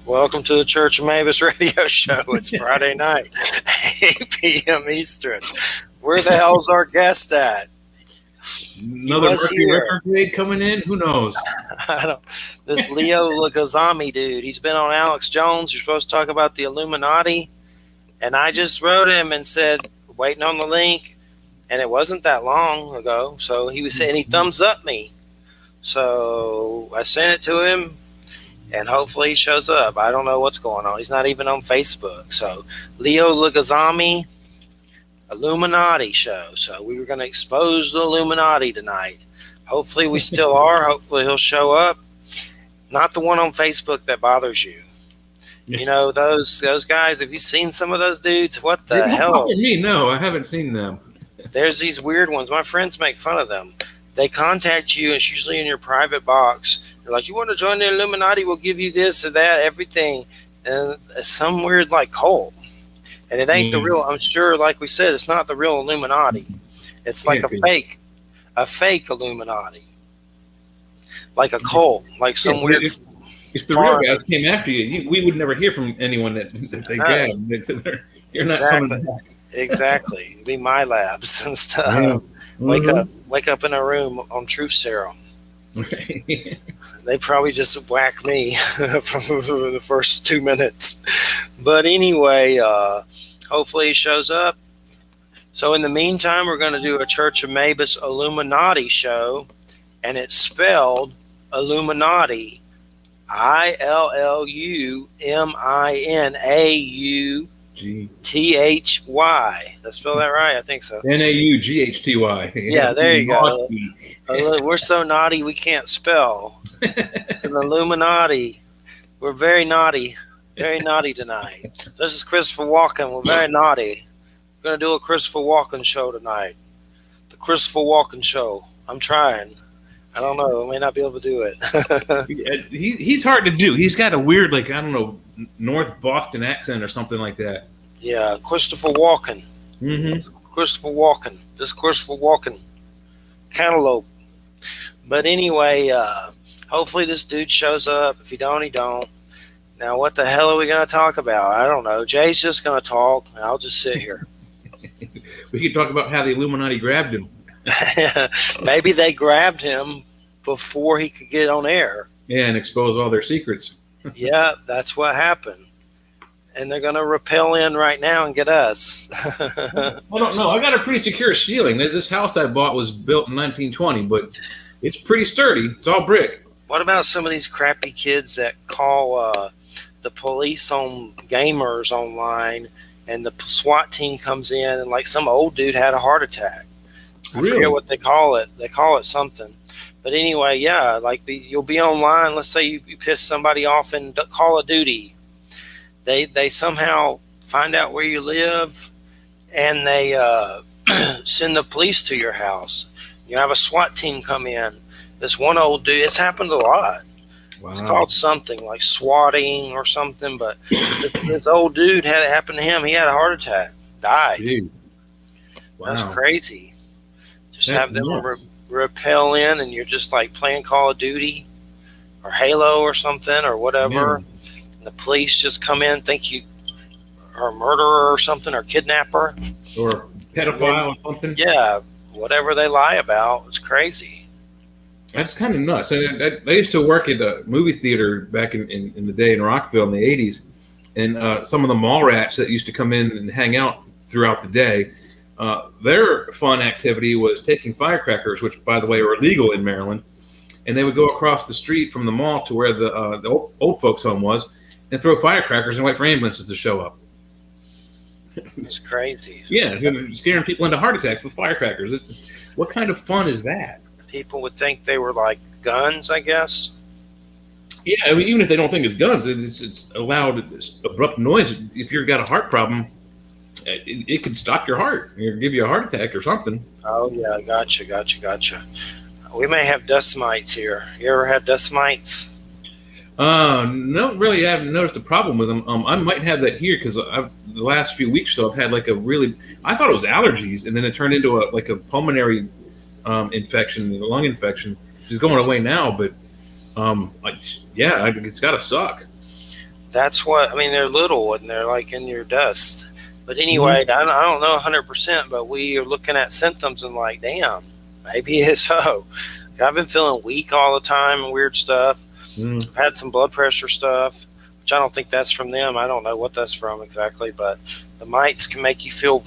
Welcome to the Church of Mabus radio show. It's Friday night, 8 p.m. Eastern. Where the hell's our guest at? Another Mercury retrograde coming in? Who knows? This Lyon Zagami dude, he's been on Alex Jones. You're supposed to talk about the Illuminati. And I just wrote him and said, waiting on the link. And it wasn't that long ago. So he was saying he thumbs up me. So I sent it to him. And hopefully he shows up. I don't know what's going on. He's not even on Facebook. So Lyon Zagami, Illuminati show. So we were going to expose the Illuminati tonight. Hopefully we still are. Hopefully he'll show up. Not the one on Facebook that bothers you. You know, those guys, have you seen some of those dudes? What the hell? Me? No, I haven't seen them. There's these weird ones. My friends make fun of them. They contact you. It's usually in your private box. They're like, you want to join the Illuminati? We'll give you this or that, everything. And it's some weird like cult. And it ain't the real, I'm sure, like we said, it's not the real Illuminati. It's like a fake Illuminati. Like a cult, like some weird. If the real guys came after you, we would never hear from anyone that they grabbed. You're not coming back. Exactly. It'd be my labs and stuff. Yeah. Wake up in a room on truth serum. They probably just whack me from the first 2 minutes. But anyway, hopefully he shows up. So in the meantime, we're going to do a Church of Mabus Illuminati show. And it's spelled Illuminati. ILLUMINAUTHY. Did I spell that right? I think so. NAUGHTY. Yeah, there you go. We're so naughty we can't spell. It's an Illuminati. We're very naughty tonight. This is Christopher Walken. We're very naughty. We're going to do a Christopher Walken show tonight. The Christopher Walken show. I'm trying. I don't know. I may not be able to do it. He's hard to do. He's got a weird, like, I don't know, North Boston accent or something like that. Yeah, Christopher Walken. Christopher Walken. This is Christopher Walken. Cantaloupe. But anyway, hopefully this dude shows up. If he don't, he don't. Now, what the hell are we going to talk about? I don't know. Jay's just going to talk, and I'll just sit here. We could talk about how the Illuminati grabbed him. Maybe they grabbed him before he could get on air. Yeah, and expose all their secrets. Yeah, that's what happened. And they're going to rappel in right now and get us. I don't know. I got a pretty secure ceiling. This house I bought was built in 1920, but it's pretty sturdy. It's all brick. What about some of these crappy kids that call the police on gamers online, and the SWAT team comes in, and like some old dude had a heart attack? I forget what they call it. They call it something. But anyway, yeah, like you'll be online. Let's say you piss somebody off in Call of Duty. They somehow find out where you live, and they send the police to your house. You have a SWAT team come in. This one old dude, it's happened a lot. Wow. It's called something like swatting or something. But this old dude had it happen to him. He had a heart attack, died. Dude. Wow. That's crazy. Just have them rappel in, and you're just like playing Call of Duty or Halo or something or whatever. Yeah. And the police just come in, think you are a murderer or something, or kidnapper. Or pedophile or something. Yeah, whatever they lie about. It's crazy. That's kind of nuts. I used to work at a movie theater back in the day in Rockville in the 80s. And some of the mall rats that used to come in and hang out throughout the day, their fun activity was taking firecrackers, which, by the way, are illegal in Maryland. And they would go across the street from the mall to where the old folks' home was and throw firecrackers and wait for ambulances to show up. It's crazy. Yeah, scaring people into heart attacks with firecrackers. What kind of fun is that? People would think they were like guns, I guess. Yeah, I mean, even if they don't think it's guns, it's a loud, abrupt noise. If you've got a heart problem, it could stop your heart or give you a heart attack or something. Oh, yeah, gotcha. We may have dust mites here. You ever had dust mites? No, really, I haven't noticed a problem with them. I might have that here because the last few weeks or so I've had like I thought it was allergies, and then it turned into a pulmonary infection, a lung infection, which is going away now. But It's got to suck. That's what I mean. They're little and they're like in your dust. But anyway, Mm-hmm. I don't know 100%, but we are looking at symptoms and like, damn, maybe it's so. I've been feeling weak all the time and weird stuff. I've had some blood pressure stuff, which I don't think that's from them. I don't know what that's from exactly, but the mites can make you feel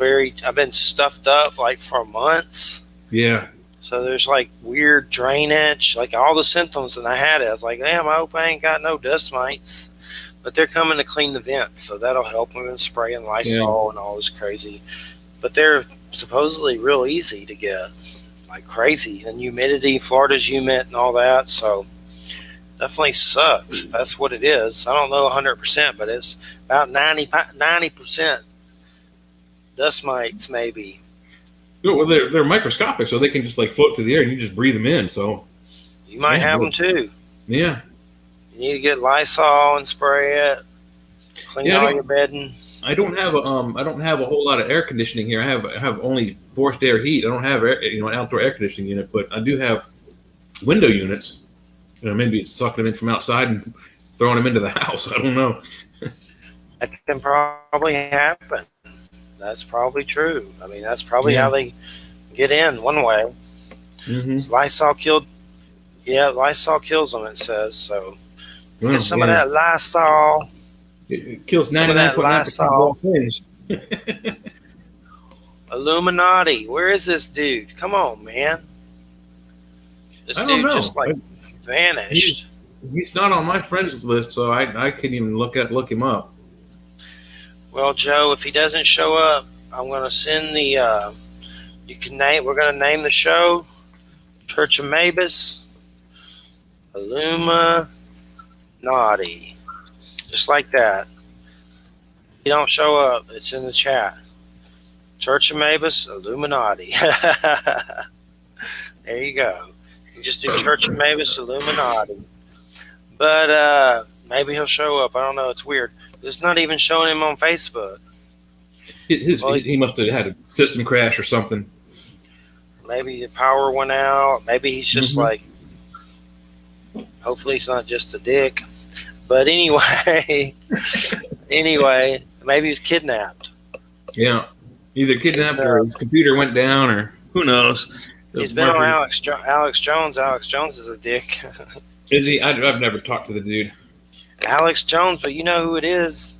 I've been stuffed up like for months. Yeah. So there's like weird drainage, like all the symptoms that I had. I was like, damn, I hope I ain't got no dust mites. But they're coming to clean the vents, so that'll help them in spraying Lysol and all this crazy. But they're supposedly real easy to get, like crazy. And humidity, Florida's humid and all that, so definitely sucks. That's what it is. I don't know 100%, but it's about 90% dust mites, maybe. Well, they're microscopic, so they can just like float through the air, and you just breathe them in. So you might have them too. Yeah. You need to get Lysol and spray it. Clean all your bedding. I don't have a whole lot of air conditioning here. I have only forced air heat. I don't have an outdoor air conditioning unit, but I do have window units. Maybe it's sucking them in from outside and throwing them into the house. I don't know. That can probably happen. That's probably true. I mean, that's probably how they get in one way. Mm-hmm. Lysol kills them, it says. So get some of that Lysol. It kills 99.9% of all things. Illuminati. Where is this dude? Come on, man. This dude just like vanished. He's not on my friends list, so I couldn't even look him up. Well, Joe, if he doesn't show up, I'm going to send we're going to name the show Church of Mabus Illuminati. Just like that. If you don't show up, it's in the chat. Church of Mabus Illuminati. There you go. You just do Church of Mabus Illuminati. But maybe he'll show up. I don't know. It's weird. It's not even showing him on Facebook. He must have had a system crash or something. Maybe the power went out. Maybe he's just like, hopefully he's not just a dick. But anyway, maybe he's kidnapped. Yeah. Either kidnapped or his computer went down or who knows. He's been on Alex Jones. Alex Jones is a dick. Is he? I've never talked to the dude. Alex Jones, but you know who it is.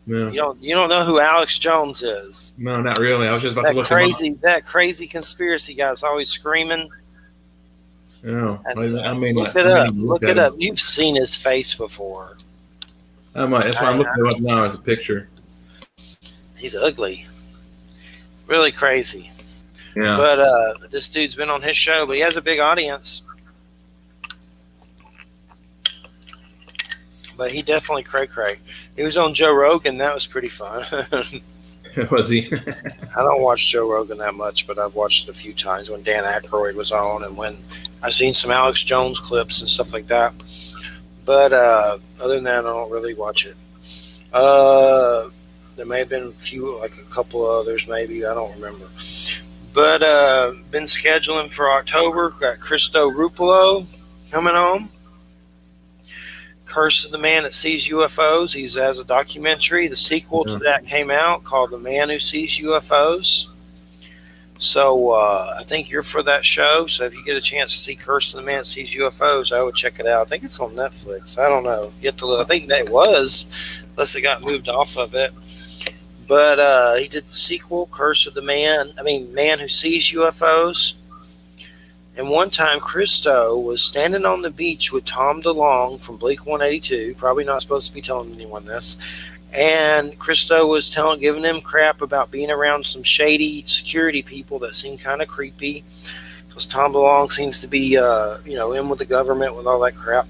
No. You don't know who Alex Jones is. No, not really. I was just about to look him up. That crazy conspiracy guy's always screaming. No, I mean, look it up. Look it up. You've seen his face before. I might. That's why I'm looking him up now as a picture. He's ugly. Really crazy. Yeah. But this dude's been on his show, but he has a big audience. But he definitely cray-cray. He was on Joe Rogan. That was pretty fun. Was he? I don't watch Joe Rogan that much, but I've watched it a few times when Dan Aykroyd was on and when I've seen some Alex Jones clips and stuff like that. But other than that, I don't really watch it. There may have been a couple of others maybe. I don't remember. But been scheduling for October. Got Cristo Rupolo coming on. Curse of the Man That Sees UFOs. He has a documentary. The sequel to that came out called The Man Who Sees UFOs. So I think you're for that show. So if you get a chance to see Curse of the Man That Sees UFOs, I would check it out. I think it's on Netflix. I don't know. You have to look. I think that was, unless it got moved off of it. But he did the sequel, Curse of the Man Who Sees UFOs. And one time, Christo was standing on the beach with Tom DeLonge from Blink-182. Probably not supposed to be telling anyone this. And Christo was giving him crap about being around some shady security people that seemed kind of creepy. Because Tom DeLonge seems to be, in with the government with all that crap.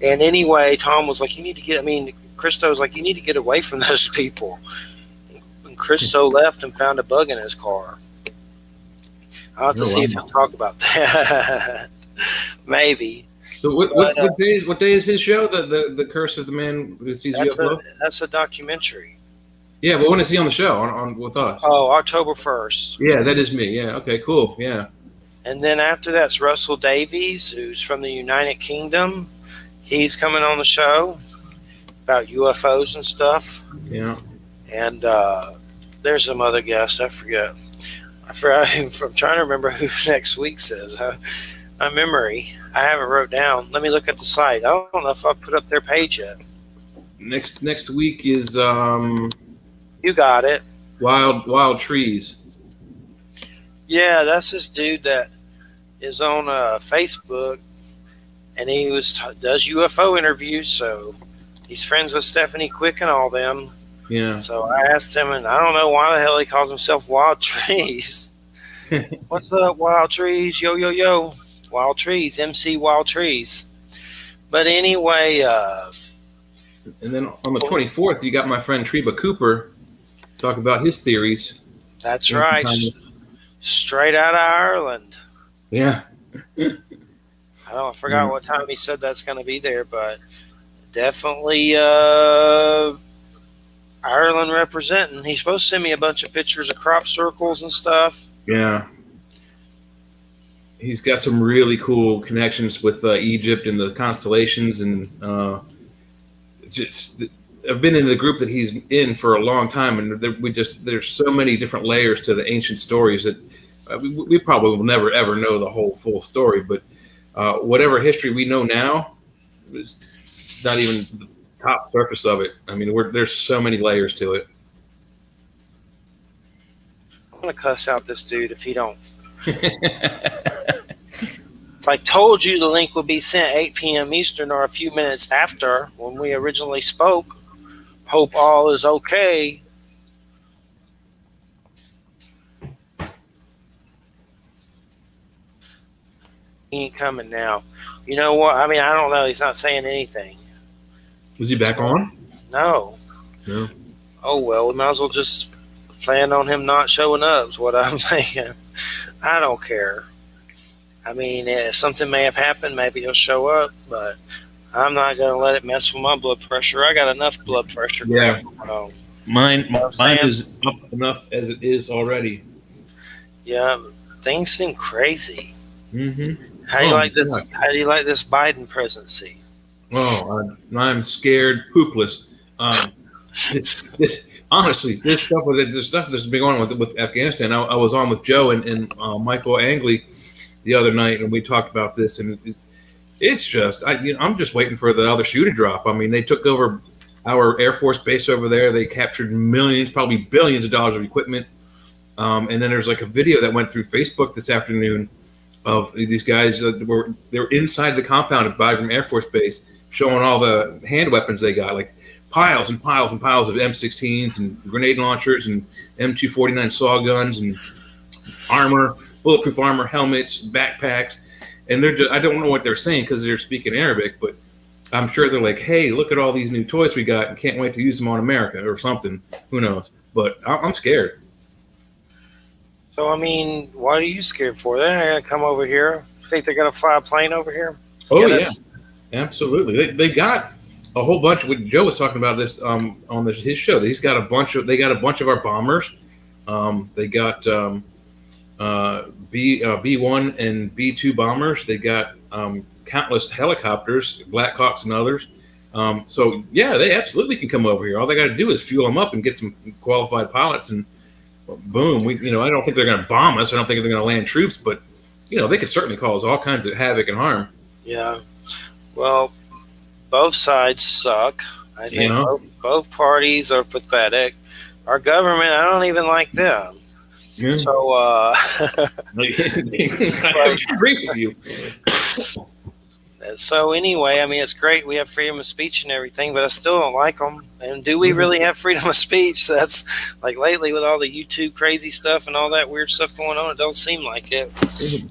And anyway, Tom was like, Christo was like, you need to get away from those people. And Christo left and found a bug in his car. I'll have to see if he'll talk about that. Maybe. So what day is his show? The Curse of the Man Who Sees UFO? That's a documentary. Yeah, but when is he on the show on with us? Oh, October 1st. Yeah, that is me. Yeah. Okay. Cool. Yeah. And then after that's Russell Davies, who's from the United Kingdom. He's coming on the show about UFOs and stuff. Yeah. And there's some other guests. I forget. I'm trying to remember who next week says. My memory, I have it wrote down. Let me look at the site. I don't know if I put up their page yet. Next week is You got it. Wild Trees. Yeah, that's this dude that is on Facebook, and he does UFO interviews. So he's friends with Stephanie Quick and all them. Yeah. So I asked him, and I don't know why the hell he calls himself Wild Trees. What's up, Wild Trees? Yo, yo, yo. Wild Trees, MC Wild Trees. But anyway. And then on the 24th, you got my friend Treva Cooper talk about his theories. That's right. Straight out of Ireland. Yeah. I forgot what time he said that's going to be there, but definitely Ireland representing. He's supposed to send me a bunch of pictures of crop circles and stuff. Yeah. He's got some really cool connections with Egypt and the constellations, and I've been in the group that he's in for a long time, and there's so many different layers to the ancient stories that we probably will never ever know the whole full story. But whatever history we know now is not even the top surface of it. I mean, there's so many layers to it. I'm gonna cuss out this dude if he don't. If I told you the link would be sent 8 p.m. Eastern or a few minutes after when we originally spoke, hope all is okay. He ain't coming now. You know what? I mean, I don't know. He's not saying anything. Is he back on? No. No. Oh, well, we might as well just plan on him not showing up is what I'm thinking. I don't care. I mean, something may have happened. Maybe he'll show up, but I'm not going to let it mess with my blood pressure. I got enough blood pressure. Yeah. Mine saying? is up enough as it is already. Yeah, things seem crazy. Mm-hmm. How do you like this? God. How do you like this Biden presidency? Oh, I'm scared poopless. Honestly, the stuff that's been going on with Afghanistan. I was on with Joe and Michael Angley the other night, and we talked about this, and it's just I'm just waiting for the other shoe to drop. I mean, they took over our Air Force base over there. They captured millions, probably billions of dollars of equipment. And then there's like a video that went through Facebook this afternoon of these guys they were inside the compound of Bagram Air Force Base, showing all the hand weapons they got, like piles and piles and piles of M16s and grenade launchers and M249 saw guns and armor, bulletproof armor, helmets, backpacks. And I don't know what they're saying because they're speaking Arabic, but I'm sure they're like, hey, look at all these new toys we got and can't wait to use them on America or something. Who knows? But I'm scared. So, I mean, what are you scared for? They're not going to come over here. You think they're going to fly a plane over here? Oh, yeah. Absolutely. They got a whole bunch. Joe was talking about this on his show. They got a bunch of our bombers. They got B-1 and B-2 bombers. They got countless helicopters, Black Hawks and others. So, yeah, they absolutely can come over here. All they got to do is fuel them up and get some qualified pilots, and boom. I don't think they're going to bomb us. I don't think they're going to land troops, but, they could certainly cause all kinds of havoc and harm. Yeah. Well, both sides suck. I think both parties are pathetic. Our government, I don't even like them. Yeah. So, I agree with you. So anyway, I mean, it's great we have freedom of speech and everything, but I still don't like them. And do we really have freedom of speech? That's like lately with all the YouTube crazy stuff and all that weird stuff going on, it don't seem like it.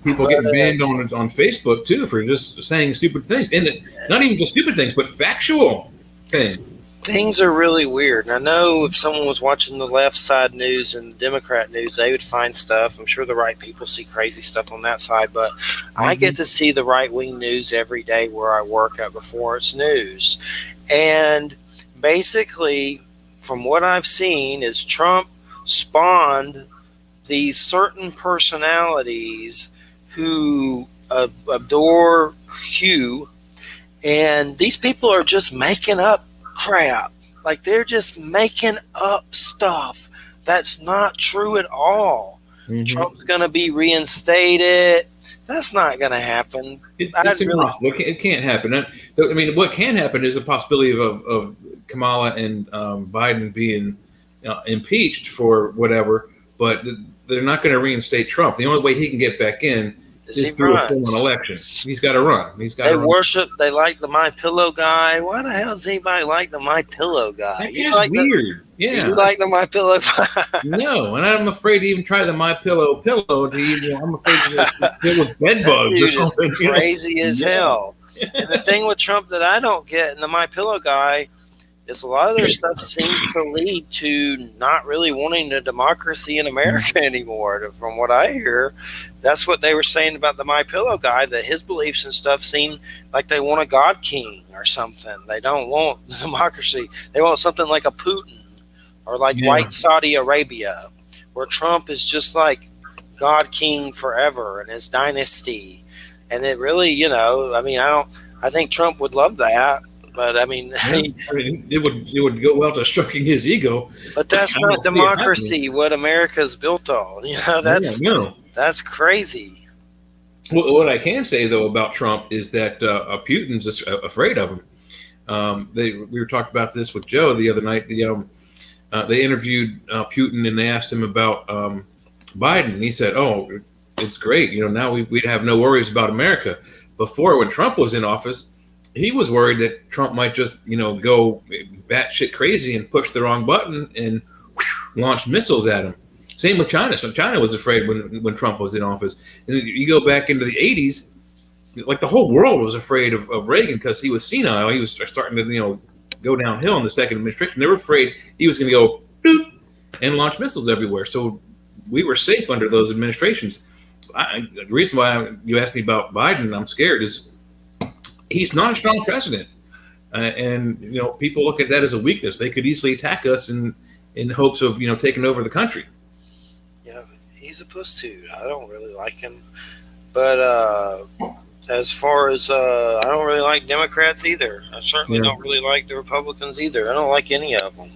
People getting banned on Facebook too for just saying stupid things, and not even just stupid things, but factual things. Things are really weird. And I know if someone was watching the left side news and the Democrat news, they would find stuff. I'm sure the right people see crazy stuff on that side, but I get to see the right-wing news every day where I work at before it's news. And basically, from what I've seen, is Trump spawned these certain personalities who adore Q, and these people are just making up crap. Like, they're just making up stuff that's not true at all. Mm-hmm. Trump's going to be reinstated. That's not going to happen. It's impossible. It can't happen. I mean, what can happen is a possibility of Kamala and Biden being impeached for whatever, but they're not going to reinstate Trump. The only way he can get back in is through a full-on election. He's got to run. They like the My Pillow guy. Why the hell does anybody like the My Pillow guy? That's like weird. Do you like the My Pillow guy? No, and I'm afraid to even try the My Pillow pillow. I'm afraid to deal with bed bugs or something. Crazy as hell. And the thing with Trump that I don't get, and the My Pillow guy, is a lot of their stuff seems to lead to not really wanting a democracy in America anymore. From what I hear, that's what they were saying about the My Pillow guy, that his beliefs and stuff seem like they want a God King or something. They don't want democracy. They want something like a Putin or like white Saudi Arabia, where Trump is just like God King forever and his dynasty. And it really, I think Trump would love that. But it would go well to stroking his ego. But that's not democracy. What America's built on, that's crazy. Well, what I can say though about Trump is that Putin's afraid of him. We were talking about this with Joe the other night. They interviewed Putin and they asked him about Biden, and he said, "Oh, it's great. Now we'd have no worries about America." Before, when Trump was in office, he was worried that Trump might just, go batshit crazy and push the wrong button and launch missiles at him. Same with China. So China was afraid when Trump was in office. And you go back into the 80s, like the whole world was afraid of Reagan because he was senile. He was starting to, go downhill in the second administration. They were afraid he was going to go doot and launch missiles everywhere. So we were safe under those administrations. The reason why you asked me about Biden, I'm scared, is he's not a strong president. And people look at that as a weakness. They could easily attack us in hopes of, taking over the country. Yeah, he's a puss too. I don't really like him. But as far as I don't really like Democrats either. I certainly don't really like the Republicans either. I don't like any of them.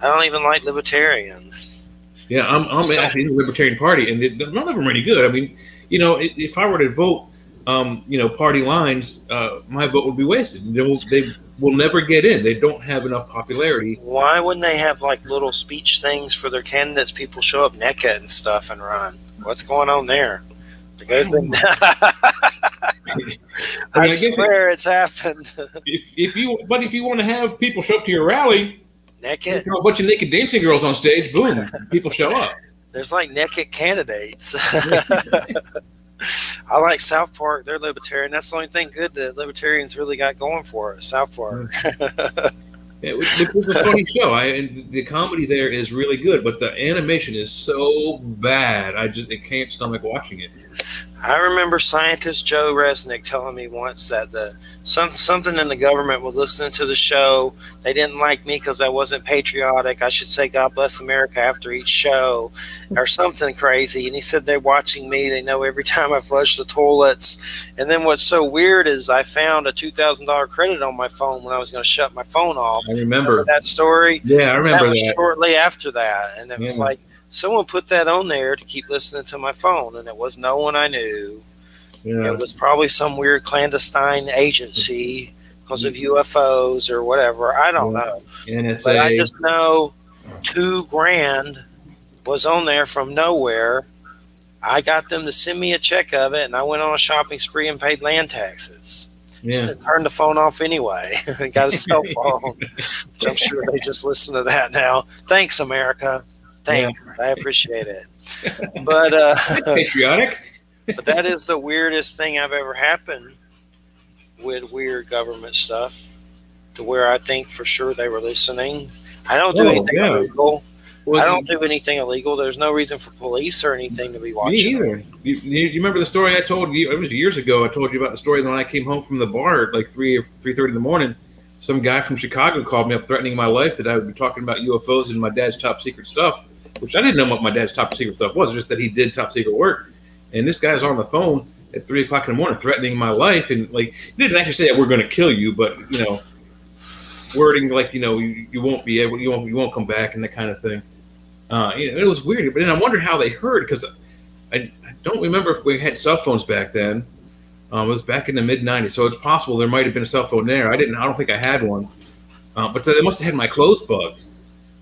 I don't even like libertarians. Yeah, I'm actually in the Libertarian Party, and none of them are any good. I mean, if I were to vote, party lines, my vote would be wasted. They will never get in. They don't have enough popularity. Why wouldn't they have like little speech things for their candidates? People show up naked and stuff and run. What's going on there? I swear it's happened. If you want to have people show up to your rally, naked, throw a bunch of naked dancing girls on stage, boom, people show up. There's like naked candidates. I like South Park. They're libertarian. That's the only thing good that libertarians really got going for us. South Park. It was a funny show. And the comedy there is really good, but the animation is so bad. I can't stomach watching it. I remember scientist Joe Resnick telling me once that something in the government was listening to the show. They didn't like me because I wasn't patriotic. I should say God bless America after each show or something crazy. And he said they're watching me. They know every time I flush the toilets. And then what's so weird is I found a $2,000 credit on my phone when I was going to shut my phone off. I remember that story. Yeah, I remember that. Shortly after that. And it was like, someone put that on there to keep listening to my phone, and it was no one I knew. Yeah. It was probably some weird clandestine agency because of UFOs or whatever. I don't know. NSA. But I just know $2,000 was on there from nowhere. I got them to send me a check of it, and I went on a shopping spree and paid land taxes. Yeah. Turned the phone off anyway. Got a cell phone. Which I'm sure they just listen to that now. Thanks, America. Thanks. Yeah. I appreciate it. But patriotic. But that is the weirdest thing I've ever happened with weird government stuff, to where I think for sure they were listening. I don't do anything illegal. Well, I don't do anything illegal. There's no reason for police or anything to be watching. Me either. You remember the story I told you? It was years ago. I told you about the story when I came home from the bar at like 3 or 3:30 in the morning. Some guy from Chicago called me up threatening my life that I would be talking about UFOs and my dad's top secret stuff, which I didn't know what my dad's top secret stuff was, just that he did top secret work. And this guy's on the phone at 3 o'clock in the morning, threatening my life, and like he didn't actually say we're going to kill you, but wording like you won't be able, you won't come back, and that kind of thing. It was weird, but then I wonder how they heard, because I don't remember if we had cell phones back then. It was back in the mid '90s, so it's possible there might have been a cell phone there. I don't think I had one, but so they must have had my clothes bugged,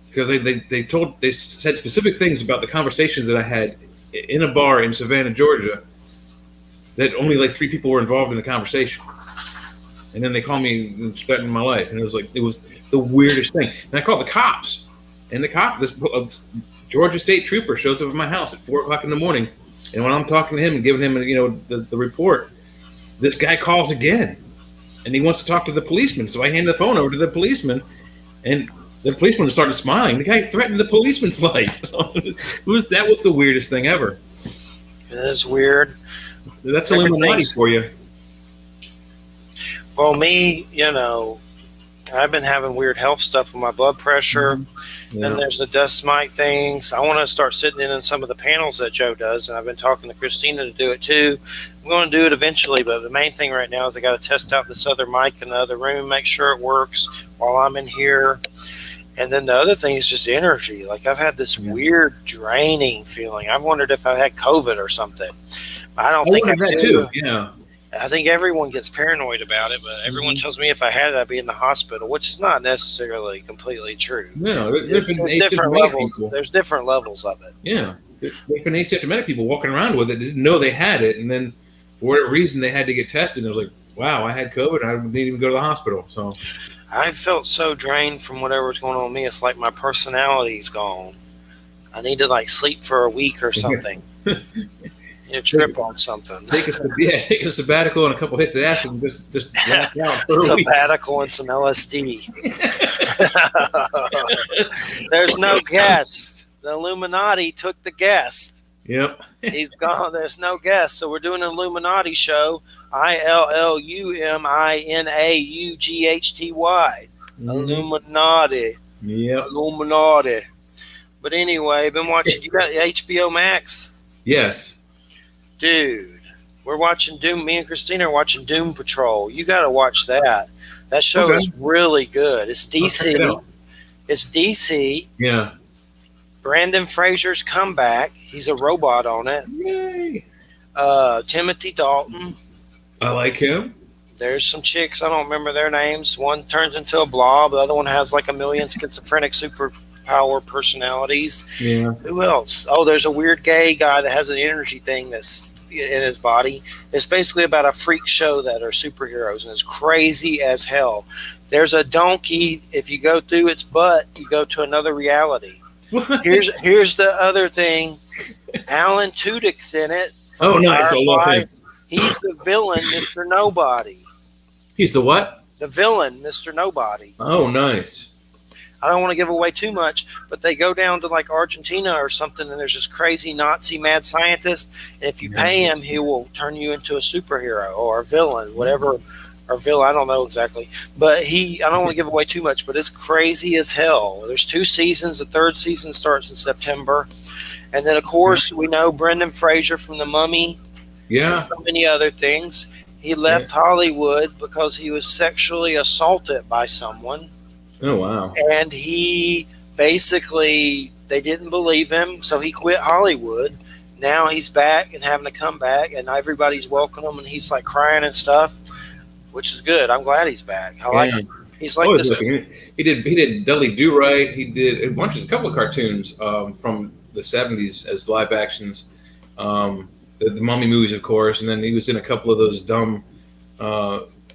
because they said specific things about the conversations that I had in a bar in Savannah, Georgia, that only like 3 people were involved in the conversation. And then they called me and threatened my life. And it was the weirdest thing. And I called the cops. And this Georgia State trooper shows up at my house at 4 o'clock in the morning. And when I'm talking to him and giving him the report, this guy calls again. And he wants to talk to the policeman. So I hand the phone over to the policeman. And the policeman started smiling. The guy threatened the policeman's life. So that was the weirdest thing ever. It is weird. So that's Illuminati for you. Well, me, I've been having weird health stuff with my blood pressure. Mm-hmm. Yeah. Then there's the dust mite things. I want to start sitting in on some of the panels that Joe does, and I've been talking to Christina to do it too. I'm going to do it eventually, but the main thing right now is I got to test out this other mic in the other room, make sure it works while I'm in here. And then the other thing is just energy. Like I've had this weird draining feeling. I've wondered if I had COVID or something. I don't think I do. Too. Yeah. I think everyone gets paranoid about it, but everyone tells me if I had it, I'd be in the hospital, which is not necessarily completely true. No, there's different levels. People. There's different levels of it. Yeah, there's been asymptomatic people walking around with it, didn't know they had it, and then for whatever reason they had to get tested. And it was like, wow, I had COVID, and I didn't even go to the hospital. So I felt so drained from whatever's going on with me. It's like my personality's gone. I need to like sleep for a week or something. Trip on something. Take a sabbatical and a couple hits of acid and just black out for a week. Sabbatical and some LSD. There's no guest. The Illuminati took the guest. Yep. He's gone. There's no guest. So we're doing an Illuminati show. ILLUMINAUGHTY. Illuminati. Yep. Illuminati. But anyway, been watching. You got HBO Max? Yes. Dude, we're watching Doom. Me and Christina are watching Doom Patrol. You got to watch that. That show is really good. It's DC. It's DC. Yeah. Brandon Fraser's comeback. He's a robot on it. Yay. Timothy Dalton. I like him. There's some chicks. I don't remember their names. One turns into a blob. The other one has like a million schizophrenic superpower personalities. Yeah. Who else? Oh, there's a weird gay guy that has an energy thing that's in his body. It's basically about a freak show that are superheroes, and it's crazy as hell. There's a donkey. If you go through its butt, you go to another reality. Here's the other thing. Alan Tudyk's in it. Oh, nice. I love him. He's the villain, Mr. Nobody. He's the what? The villain, Mr. Nobody. Oh, nice. I don't want to give away too much, but they go down to like Argentina or something, and there's this crazy Nazi mad scientist, and if you pay him, he will turn you into a superhero or a villain, whatever, or villain, I don't know exactly. But I don't want to give away too much, but it's crazy as hell. There's 2 seasons. The 3rd season starts in September. And then, of course, we know Brendan Fraser from The Mummy. Yeah. And so many other things. He left Hollywood because he was sexually assaulted by someone. Oh, wow. And he basically, they didn't believe him, so he quit Hollywood. Now he's back and having to come back, and everybody's welcoming him, and he's like crying and stuff, which is good. I'm glad he's back. I like him. He's like this. He did Dudley Do Right. He did a couple of cartoons from the 70s as live actions. The Mummy movies, of course, and then he was in a couple of those dumb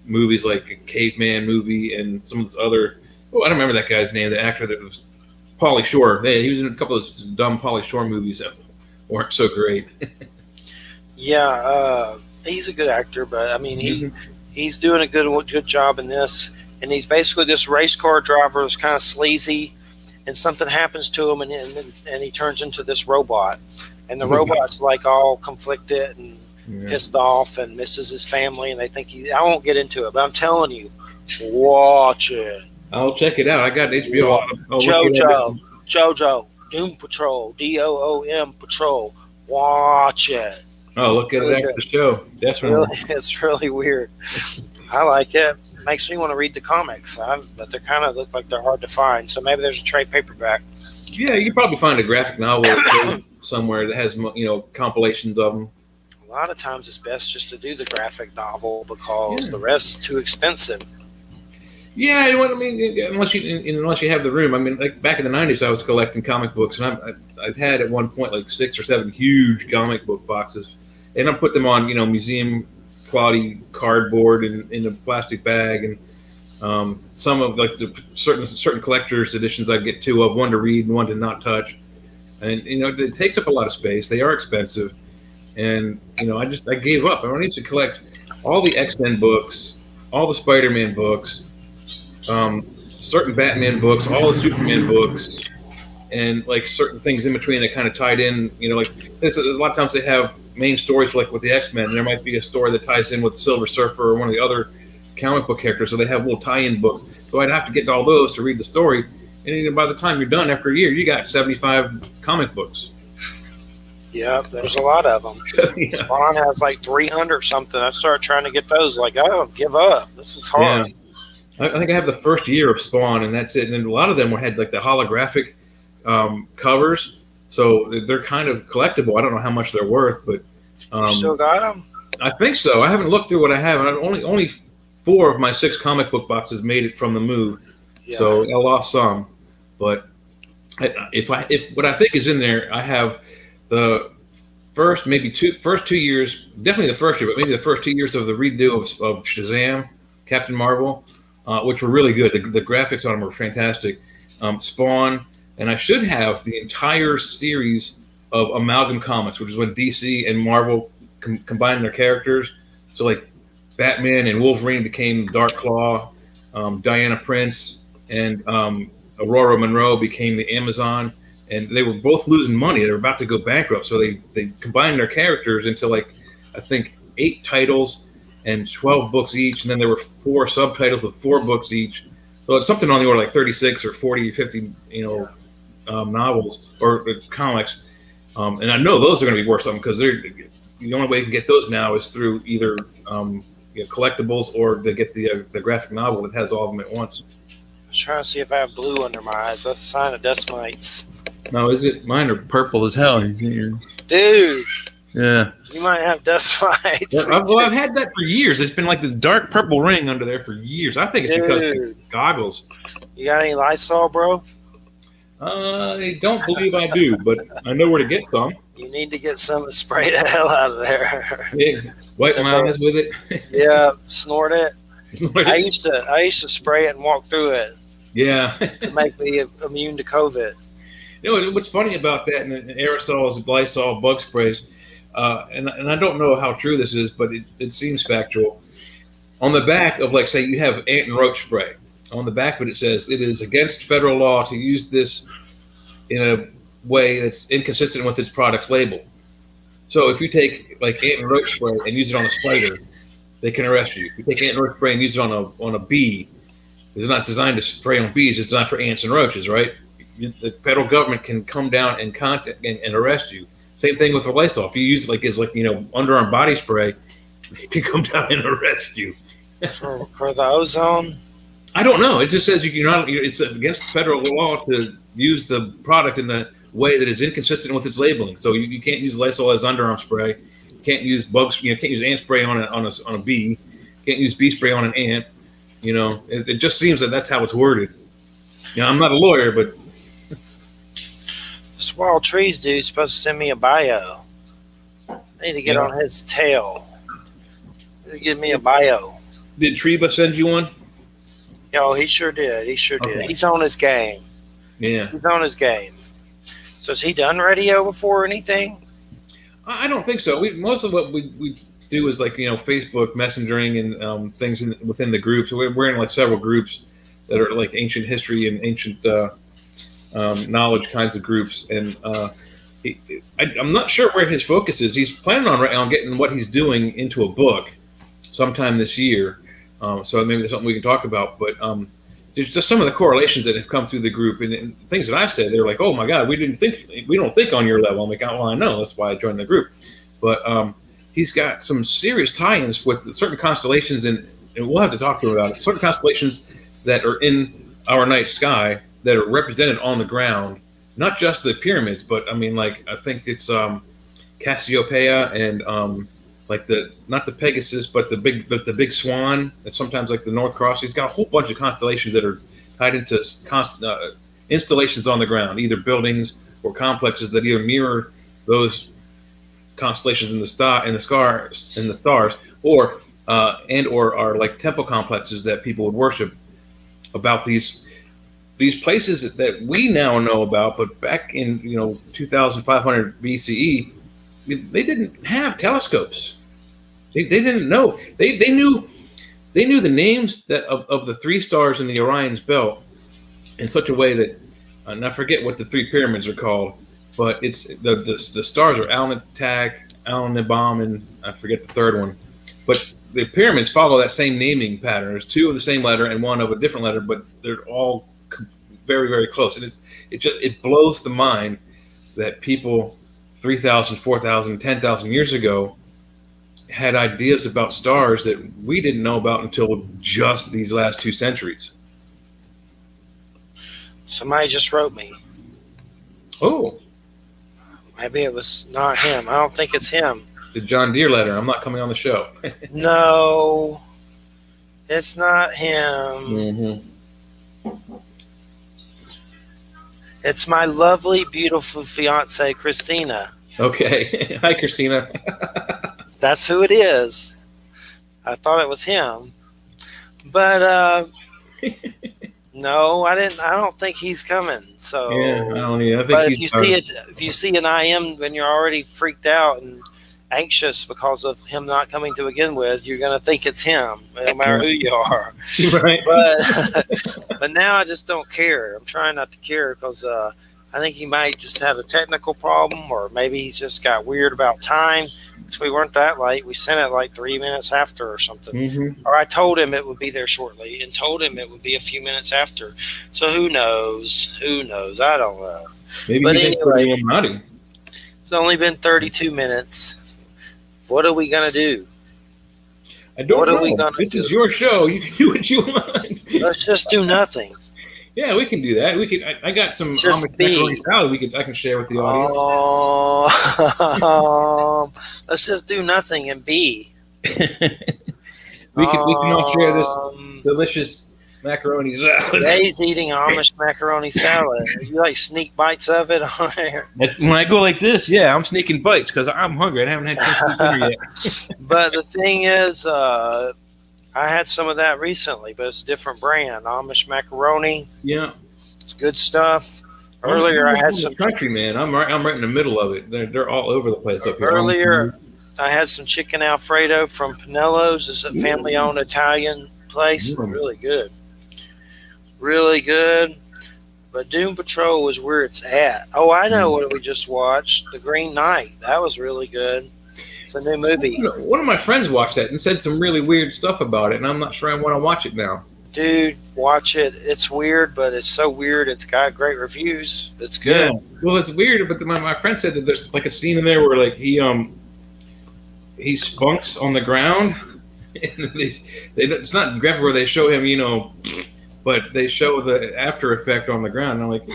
movies like a Caveman movie and some of those other. Oh, I don't remember that guy's name. The actor that was Pauly Shore. He was in a couple of those dumb Pauly Shore movies that weren't so great. Yeah, he's a good actor, but I mean he's doing a good job in this, and he's basically this race car driver that's kind of sleazy, and something happens to him, and he turns into this robot, and the robot's like all conflicted and pissed off and misses his family, and they think I won't get into it, but I'm telling you, watch it. I'll check it out. I got HBO. JoJo, Doom Patrol, DOOM Patrol. Watch it. Oh, look at it Really after good. the show. Definitely. It's really weird. I like it. Makes me want to read the comics, but they kind of look like they're hard to find. So maybe there's a trade paperback. Yeah, you can probably find a graphic novel somewhere that has compilations of them. A lot of times it's best just to do the graphic novel because Yeah. the rest is too expensive. Yeah, I mean, unless you have the room. I mean, like back in the '90s, I was collecting comic books, and I've had at one point like 6 or 7 huge comic book boxes, and I put them on museum quality cardboard in a plastic bag, and some of like the certain collectors editions I get 2 of, one to read and one to not touch, and it takes up a lot of space. They are expensive, and I gave up. I need to collect all the X-Men books, all the Spider-Man books. Certain Batman books, all the Superman books, and like certain things in between that kind of tied in. Like a lot of times they have main stories like with the X-Men. And there might be a story that ties in with Silver Surfer or one of the other comic book characters, so they have little tie-in books. So I'd have to get all those to read the story, and by the time you're done after a year, you got 75 comic books. Yeah, there's a lot of them. Yeah. Spawn has like 300 something. I started trying to get those. Like, oh, give up. This is hard. Yeah. I think I have the first year of Spawn, and that's it. And then a lot of them had like the holographic covers, so they're kind of collectible. I don't know how much they're worth, but You still got them? I think so. I haven't looked through what I have, and only 4 of my 6 comic book boxes made it from the move, so I lost some. But if what I think is in there, I have the first 2 years, definitely the first year, but maybe the first 2 years of the redo of Shazam, Captain Marvel. Which were really good. The graphics on them were fantastic. Spawn, and I should have the entire series of Amalgam Comics, which is when DC and Marvel combined their characters. So like Batman and Wolverine became Dark Claw, Diana Prince and Aurora Monroe became the Amazon, and they were both losing money. They were about to go bankrupt, so they combined their characters into like I think 8 titles and 12 books each, and then there were 4 subtitles with 4 books each. So it's something on the order like 36 or 40 or 50, novels or comics. And I know those are going to be worth something because the only way you can get those now is through either collectibles or to get the graphic novel that has all of them at once. I was trying to see if I have blue under my eyes. That's a sign of dust mites. No, is it? Mine are purple as hell. Dude. Yeah. You might have dust mites. Well, I've had that for years. It's been like the dark purple ring under there for years. I think it's because of the goggles. You got any Lysol, bro? I don't believe I do, but I know where to get some. You need to get some and spray the hell out of there. Yeah, wipe my eyes with it. Yeah, snort it. I used to spray it and walk through it. Yeah. To make me immune to COVID. What's funny about that and aerosols, Lysol, bug sprays, and I don't know how true this is, but it seems factual. On the back of, like, say you have ant and roach spray, on the back of it says it is against federal law to use this in a way that's inconsistent with its product's label. So if you take like ant and roach spray and use it on a spider, they can arrest you. If you take ant and roach spray and use it on a bee, it's not designed to spray on bees. It's designed for ants and roaches, right? The federal government can come down and contact and arrest you. Same thing with the Lysol. If you use it like as underarm body spray, they can come down and arrest you. For the ozone. I don't know. It just says it's against federal law to use the product in a way that is inconsistent with its labeling. So you can't use Lysol as underarm spray. You can't use bugs. You can't use ant spray on a bee. You can't use bee spray on an ant. It just seems that that's how it's worded. I'm not a lawyer, but this Wild Trees dude's supposed to send me a bio. I need to get on his tail. Give me a bio. Did Treba send you one? Yo, he sure did. Okay. He's on his game. Yeah. He's on his game. So has he done radio before or anything? I don't think so. Most of what we do is like, Facebook messengering and things within the groups. So we're in like several groups that are like ancient history and ancient knowledge kinds of groups. And I'm not sure where his focus is. He's planning on getting what he's doing into a book sometime this year. So maybe there's something we can talk about. But there's just some of the correlations that have come through the group and things that I've said. They're like, oh my God, we don't think on your level. I'm like, well, I know. That's why I joined the group. But he's got some serious tie-ins with certain constellations, and we'll have to talk to him about it. Certain constellations that are in our night sky that are represented on the ground, not just the pyramids, but I mean, like I think it's Cassiopeia and like not the Pegasus, but the big swan. That's sometimes like the North Cross. He's got a whole bunch of constellations that are tied into installations on the ground, either buildings or complexes that either mirror those constellations in the stars, or are like temple complexes that people would worship. About these places that we now know about, but back in 2500 BCE, they didn't have telescopes. They didn't know. They knew the names of the three stars in the Orion's belt in such a way that, and I forget what the three pyramids are called, but it's the stars are Alnitak, Alnibam, and I forget the third one. But the pyramids follow that same naming pattern. There's two of the same letter and one of a different letter, but they're all very, very close. And it blows the mind that people 3,000, 4,000, 10,000 years ago had ideas about stars that we didn't know about until just these last 2 centuries. Somebody just wrote me. Oh. Maybe it was not him. I don't think it's him. It's a John Deere letter. I'm not coming on the show. No, it's not him. Mm-hmm. It's my lovely, beautiful fiance, Christina. Okay. Hi, Christina. That's who it is. I thought it was him. But no, I didn't. I don't think he's coming. So yeah, I don't either. I think but he's if you see an IM when you're already freaked out and anxious because of him not coming to begin with, you're going to think it's him, no matter who you are. Right. But now I just don't care. I'm trying not to care because I think he might just have a technical problem, or maybe he's just got weird about time. Because we weren't that late. We sent it like 3 minutes after or something. Mm-hmm. Or I told him it would be there shortly and told him it would be a few minutes after. So who knows? Who knows? I don't know. Maybe but anyway, anyway, it's only been 32 minutes. What are we going to do? I don't know. This is your show. You can do what you want. Let's just do nothing. Yeah, we can do that. We can. I got some macaroni salad. I can share with the audience. Let's just do nothing and be. we can all share this delicious macaroni salad. Jay's eating Amish macaroni salad. You like sneak bites of it on there? That's when I go like this. Yeah, I'm sneaking bites because I'm hungry. I haven't had chance to dinner yet. But the thing is, I had some of that recently, but it's a different brand. Amish macaroni. Yeah, it's good stuff. Earlier, I had some country man. I'm right in the middle of it. They're all over the place up here. Earlier, I had some chicken Alfredo from Pinello's. It's a family-owned Italian place. Really good. Really good. But Doom Patrol is where it's at. Oh, I know what we just watched. The Green Knight. That was really good. It's a new movie. One of my friends watched that and said some really weird stuff about it, and I'm not sure I want to watch it now. Dude, watch it. It's weird, but it's so weird. It's got great reviews. It's good. Yeah. Well, it's weird, but my friend said that there's like a scene in there where like he spunks on the ground. And it's not graphic where they show him, but they show the after effect on the ground. And I'm like,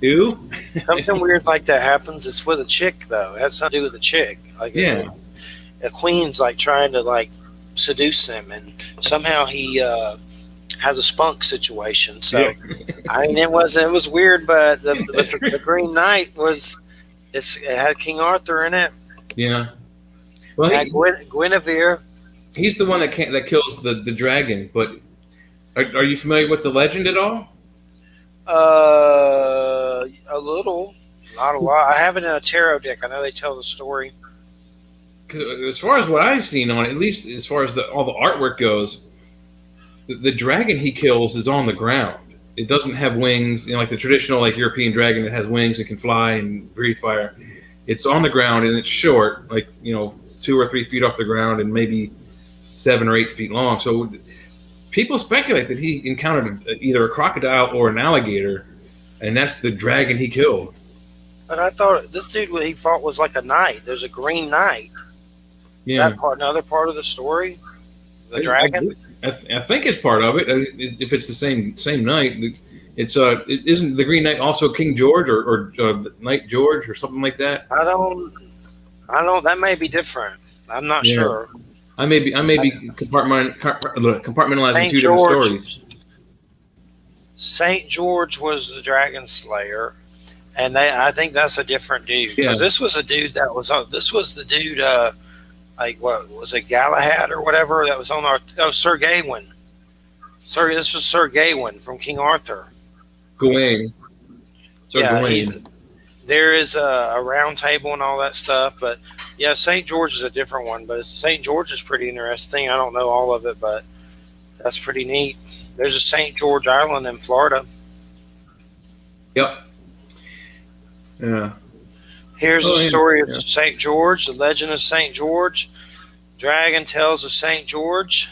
ew. Something weird like that happens. It's with a chick, though. It has something to do with a chick. Like yeah. A queen's like trying to like seduce him, and somehow he has a spunk situation. So yeah. I mean, it was weird, but the Green Knight it had King Arthur in it. Yeah. Well, Guinevere. He's the one that kills the dragon. But are you familiar with the legend at all? A little, not a lot. I have it in a tarot deck. I know they tell the story. Because as far as what I've seen on it, at least as far as all the artwork goes, the dragon he kills is on the ground. It doesn't have wings, like the traditional like European dragon that has wings and can fly and breathe fire. It's on the ground and it's short, 2 or 3 feet off the ground and maybe 7 or 8 feet long. So people speculate that he encountered either a crocodile or an alligator, and that's the dragon he killed. But I thought this dude he fought was like a knight. There's a Green Knight. Yeah, That part, another part of the story, the I, dragon. I think it's part of it. If it's the same night, it's isn't the Green Knight also King George or Knight George or something like that? I don't. I don't. That may be different. I'm not Yeah, sure. I may be compartmentalizing Saint two different George. stories. Saint George was the dragon slayer, and I think that's a different dude Yeah, because this was a dude that was on. This was the dude. Like what was it, Galahad or whatever that was on our. Oh, Sir Gawain. This was Sir Gawain from King Arthur. Gawain. Sir Yeah, Gawain. there is a round table and all that stuff, but yeah, St. George is a different one. But St. George is pretty interesting. I don't know all of it, but that's pretty neat. There's a St. George Island in Florida. Yep. Yeah. Here's the Yeah. story of Yeah. St. George, the legend of St. George. Dragon tells of St. George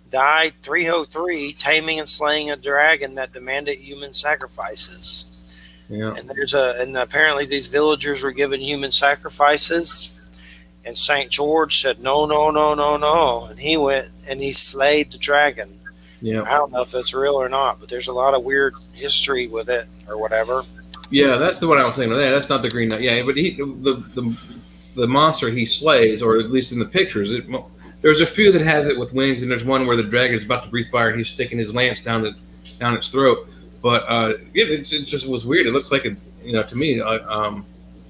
died 303, taming and slaying a dragon that demanded human sacrifices. Yeah. And apparently these villagers were given human sacrifices, and St. George said no, no, no, no, no, and he went and he slayed the dragon. Yeah. I don't know if it's real or not, but there's a lot of weird history with it or whatever. Yeah, that's the one I was saying. Yeah, that's not the Green Knight. Yeah, but the monster he slays, or at least in the pictures, there's a few that have it with wings, and there's one where the dragon is about to breathe fire and he's sticking his lance down its throat. But it just was weird. It looks like to me,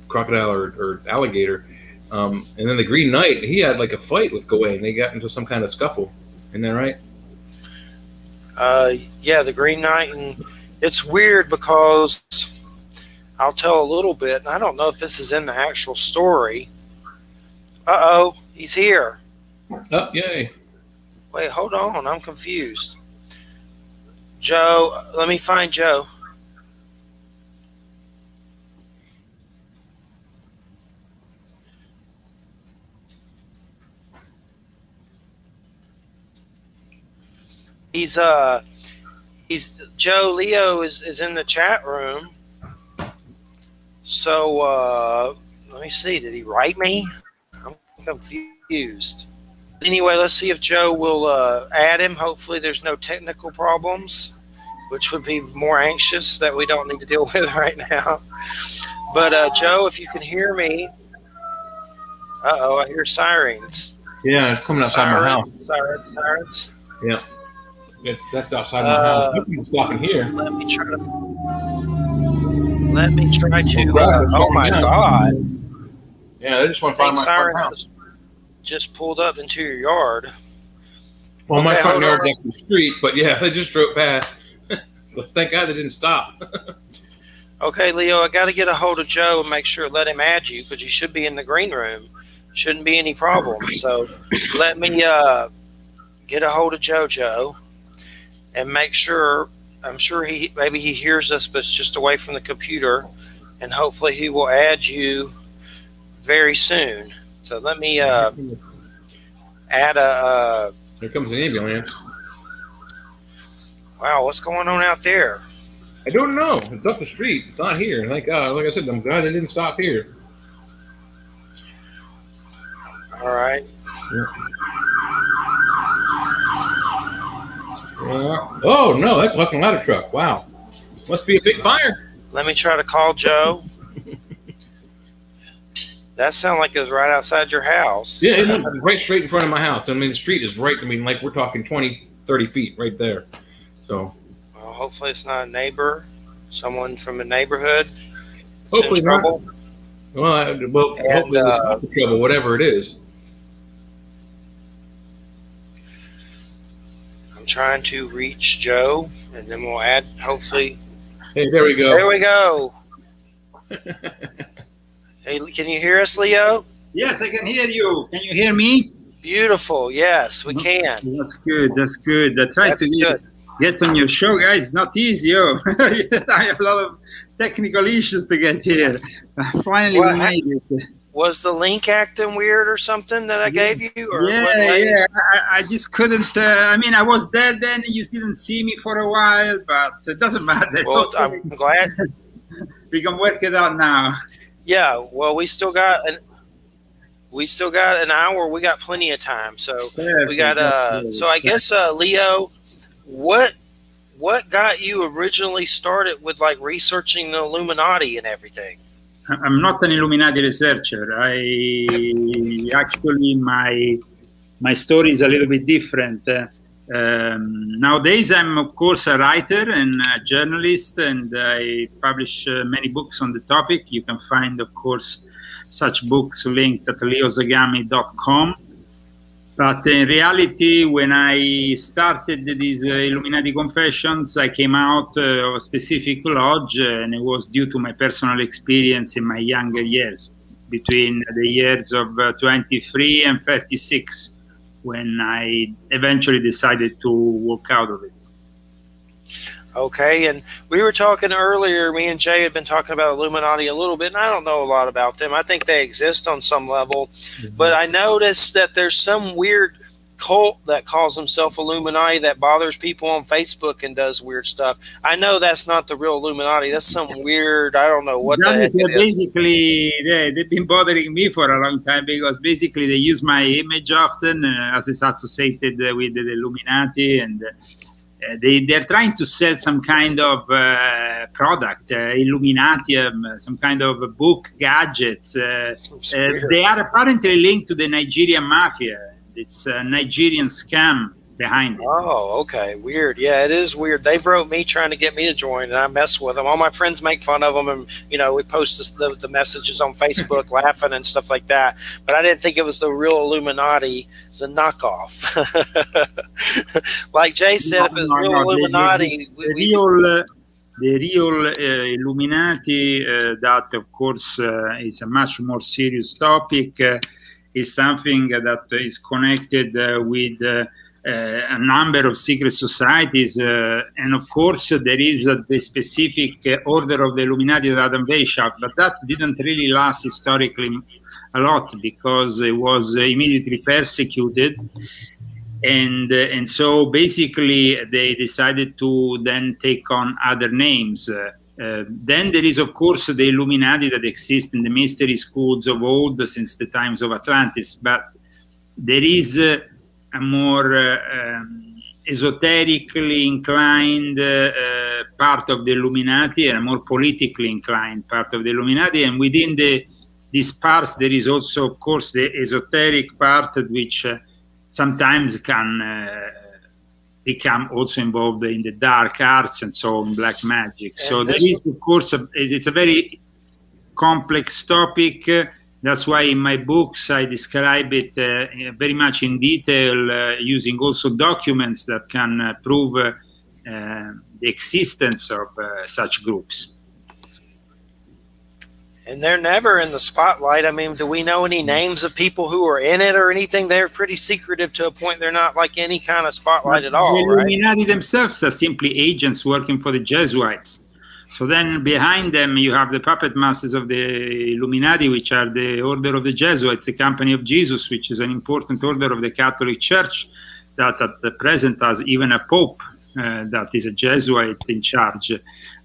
crocodile or alligator. And then the Green Knight, he had like a fight with Gawain. They got into some kind of scuffle. Isn't that right? Yeah, the Green Knight, and it's weird because I'll tell a little bit. And I don't know if this is in the actual story. He's here. Oh, yay. Wait, hold on. I'm confused. Joe, let me find Joe. He's Joe. Leo is in the chat room. So let me see. Did he write me? I'm confused. Anyway, let's see if Joe will add him. Hopefully there's no technical problems, which would be more anxious that we don't need to deal with right now. But Joe, if you can hear me. I hear sirens. Yeah, it's coming outside my house. Sirens. Yeah. That's outside my house. It's blocking here. Let me try to. Oh my God! Yeah, they just want to find my front house. Just pulled up into your yard. Well, my front yard's up the street, but yeah, they just drove past. Thank God they didn't stop. Okay, Leo, I got to get a hold of Joe and make sure let him add you because you should be in the green room. Shouldn't be any problems. So let me get a hold of Joe, and make sure. I'm sure maybe he hears us, but it's just away from the computer, and hopefully he will add you very soon. So let me add a. Here comes an ambulance. Wow, what's going on out there? I don't know. It's up the street. It's not here. Thank God. Like I said, I'm glad they didn't stop here. All right. Yeah. Oh no, that's a fucking ladder truck. Wow, must be a big fire. Let me try to call Joe. That sounded like it was right outside your house. Yeah, it went right straight in front of my house. I mean, the street is right. I mean, like we're talking 20, 30 feet right there. So, well, hopefully it's not a neighbor, someone from the neighborhood. Hopefully not. Trouble. Well, hopefully it's not the trouble, whatever it is. Trying to reach Joe, and then we'll add. Hopefully, hey, there we go. There we go. Hey, can you hear us, Leo? Yes, I can hear you. Can you hear me? Beautiful. Yes, we can. That's good. That's good. I tried to get on your show, guys. It's not easy. I have a lot of technical issues to get here. Finally, we made it. Was the link acting weird or something that I gave you? Or yeah. I just couldn't. I mean, I was there then. You didn't see me for a while, but it doesn't matter. Well, I'm glad we can work it out now. Yeah. Well, we still got we still got an hour. We got plenty of time. So Perfect. we got. So I guess Leo, what got you originally started with like researching the Illuminati and everything? I'm not an Illuminati researcher. My story is a little bit different. Nowadays, I'm of course a writer and a journalist, and I publish many books on the topic. You can find, of course, such books linked at lyozagami.com. But in reality, when I started these Illuminati confessions, I came out of a specific lodge, and it was due to my personal experience in my younger years, between the years of 23 and 36, when I eventually decided to walk out of it. Okay, and we were talking earlier, me and Jay had been talking about Illuminati a little bit, and I don't know a lot about them. I think they exist on some level, but I noticed that there's some weird cult that calls himself Illuminati that bothers people on Facebook and does weird stuff. I know that's not the real Illuminati. That's some weird, I don't know what the heck it is. Basically, they've been bothering me for a long time because basically they use my image often as it's associated with the Illuminati, and they're trying to sell some kind of product, Illuminatium, some kind of book, gadgets. They are apparently linked to the Nigerian mafia. It's a Nigerian scam behind it. Oh, okay. Weird. Yeah, it is weird. They've wrote me trying to get me to join, and I mess with them. All my friends make fun of them, and, we post the messages on Facebook laughing and stuff like that. But I didn't think it was the real Illuminati. It's a knockoff. Like Jay said, if it's real Illuminati... The real Illuminati, that of course is a much more serious topic, is something that is connected with a number of secret societies, and of course there is the specific order of the Illuminati that Adam Weishaupt, but that didn't really last historically a lot because it was immediately persecuted, and so basically they decided to then take on other names. Then there is, of course, the Illuminati that exist in the mystery schools of old since the times of Atlantis. But there is a more esoterically inclined part of the Illuminati and a more politically inclined part of the Illuminati. And within these parts, there is also, of course, the esoteric part, which sometimes can become also involved in the dark arts and so on, black magic. And so there is, of course, it's a very complex topic. That's why in my books I describe it very much in detail, using also documents that can prove the existence of such groups. And they're never in the spotlight. I mean, do we know any names of people who are in it or anything? They're pretty secretive to a point they're not like any kind of spotlight at all, the right? Illuminati themselves are simply agents working for the Jesuits. So then behind them you have the puppet masters of the Illuminati, which are the Order of the Jesuits, the Company of Jesus, which is an important order of the Catholic Church that at the present has even a Pope that is a Jesuit in charge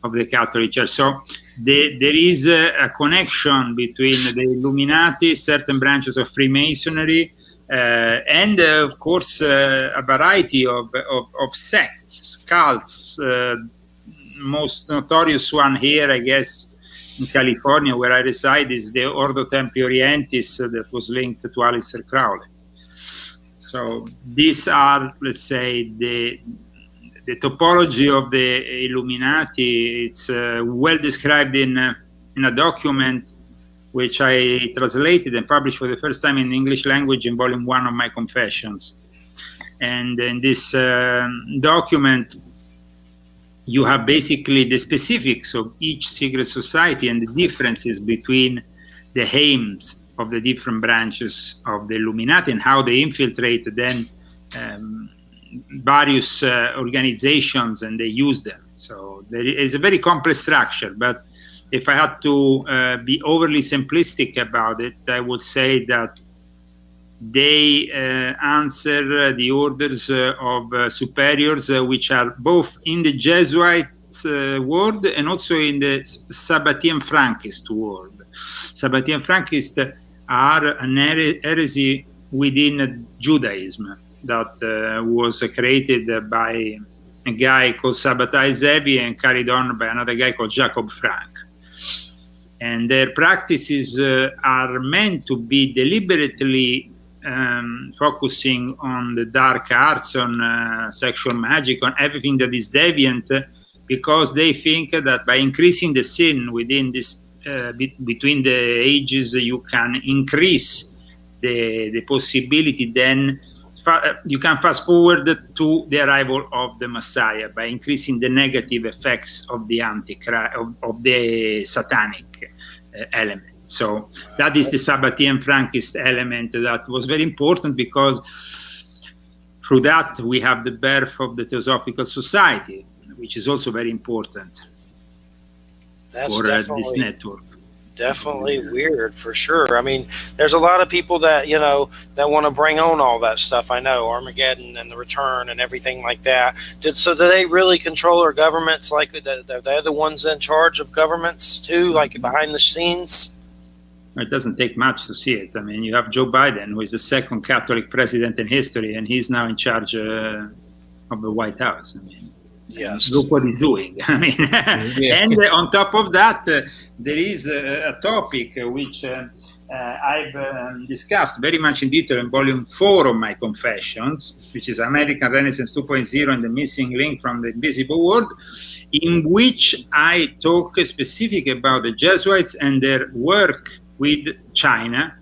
of the Catholic Church. So there is a connection between the Illuminati, certain branches of Freemasonry, and of course a variety of sects, cults. Most notorious one here, I guess, in California, where I reside, is the Ordo Templi Orientis that was linked to Aleister Crowley. So these are, let's say, the topology of the Illuminati. It's well described in a document which I translated and published for the first time in the English language in volume 1 of my Confessions. And in this document, you have basically the specifics of each secret society and the differences between the aims of the different branches of the Illuminati and how they infiltrate then various organizations and they use them. So there is a very complex structure, but if I had to be overly simplistic about it, I would say that they answer the orders of superiors, which are both in the Jesuit world and also in the Sabbatean Frankist world. Sabbatean Frankists are an heresy within Judaism that was created by a guy called Sabbatai Zevi and carried on by another guy called Jacob Frank. And their practices are meant to be deliberately focusing on the dark arts, on sexual magic, on everything that is deviant, because they think that by increasing the sin within this between the ages, you can increase the possibility. Then you can fast forward to the arrival of the Messiah by increasing the negative effects of the Antichrist, of the satanic element. So that is the Sabbatean Frankist element that was very important, because through that we have the birth of the Theosophical Society, which is also very important. That's for this network. Definitely weird, for sure. I mean, there's a lot of people that, you know, that want to bring on all that stuff. I know, Armageddon and the Return and everything like that. Do they really control our governments? Like, they're the ones in charge of governments too, like behind the scenes? It doesn't take much to see it. I mean, you have Joe Biden, who is the second Catholic president in history, and he's now in charge of the White House. I mean, yes. Look what he's doing. I mean, and on top of that, there is a topic which I've discussed very much in detail in volume 4 of my Confessions, which is American Renaissance 2.0 and the Missing Link from the Invisible World, in which I talk specifically about the Jesuits and their work with China,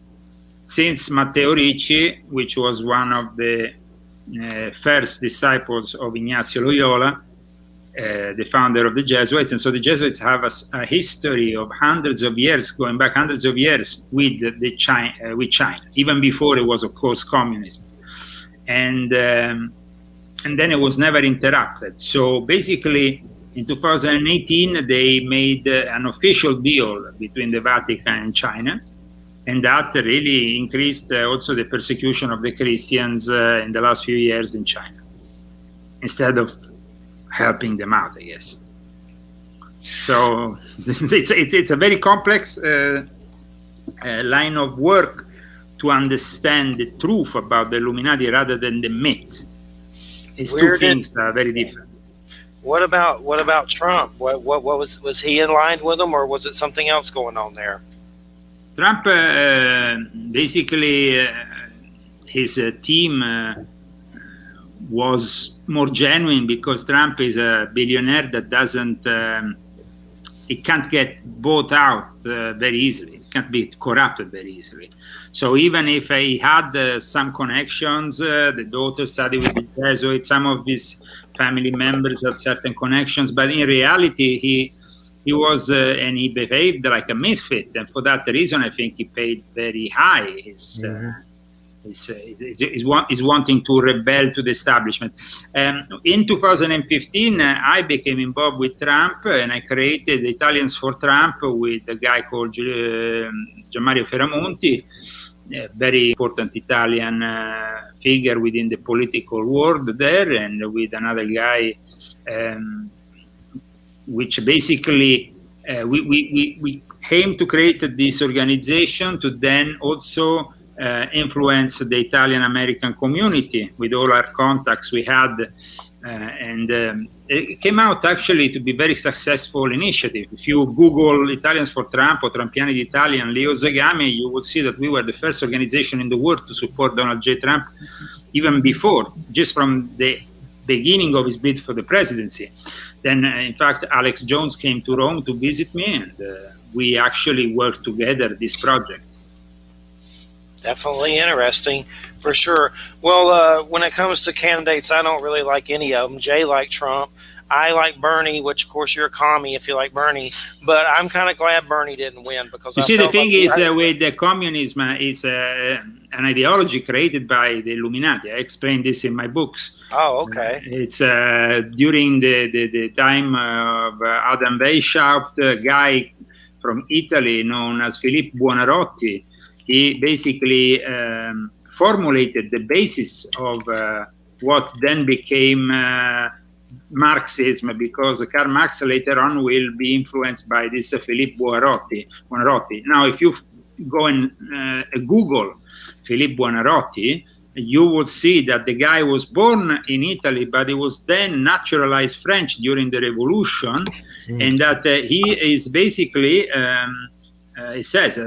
since Matteo Ricci, which was one of the first disciples of Ignacio Loyola, the founder of the Jesuits. And so the Jesuits have a history of hundreds of years, going back hundreds of years with China, even before it was, of course, communist. And then it was never interrupted. So basically, in 2018, they made an official deal between the Vatican and China, and that really increased also the persecution of the Christians in the last few years in China, instead of helping them out, I guess. So it's a very complex line of work to understand the truth about the Illuminati rather than the myth. It's two things that are very different. What about Trump? What was he in line with them, or was it something else going on there? Trump basically his team was more genuine, because Trump is a billionaire that doesn't it can't get bought out very easily. It can't be corrupted very easily. So even if he had some connections, the daughter studied with the Jesuits, some of his family members had certain connections, but in reality he was and he behaved like a misfit, and for that reason I think he paid very high. Is wanting to rebel to the establishment. In 2015, I became involved with Trump, and I created Italians for Trump with a guy called Gianmario Feramonti, a very important Italian figure within the political world there, and with another guy, which basically we aim to create this organization to then also influence the Italian-American community with all our contacts we had. And it came out actually to be a very successful initiative. If you Google Italians for Trump or Trampiani d'Italia and Lyon Zagami, you will see that we were the first organization in the world to support Donald J. Trump, even before, just from the beginning of his bid for the presidency. Then, in fact, Alex Jones came to Rome to visit me, and we actually worked together this project. Definitely interesting, for sure. Well, when it comes to candidates, I don't really like any of them. Jay liked Trump. I like Bernie, which, of course, you're a commie if you like Bernie. But I'm kind of glad Bernie didn't win, because you see, the thing is with the communism is an ideology created by the Illuminati. I explained this in my books. Oh, okay. It's during the time of Adam Weishaupt, a guy from Italy known as Filippo Buonarroti. He basically formulated the basis of what then became Marxism, because Karl Marx later on will be influenced by this Filippo Buonarroti. Now, if you go and Google Philippe Buonarroti, you would see that the guy was born in Italy, but he was then naturalized French during the Revolution, and that he is basically, he says,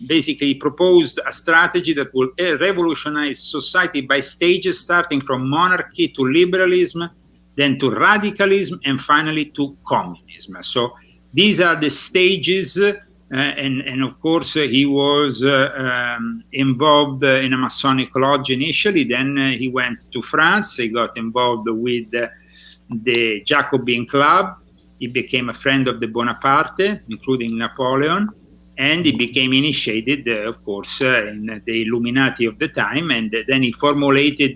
basically proposed a strategy that will revolutionize society by stages, starting from monarchy to liberalism, then to radicalism, and finally to communism. So these are the stages, and of course he was involved in a Masonic lodge initially. Then he went to France. He got involved with the Jacobin Club. He became a friend of the Bonaparte, including Napoleon. And he became initiated, of course, in the Illuminati of the time. And then he formulated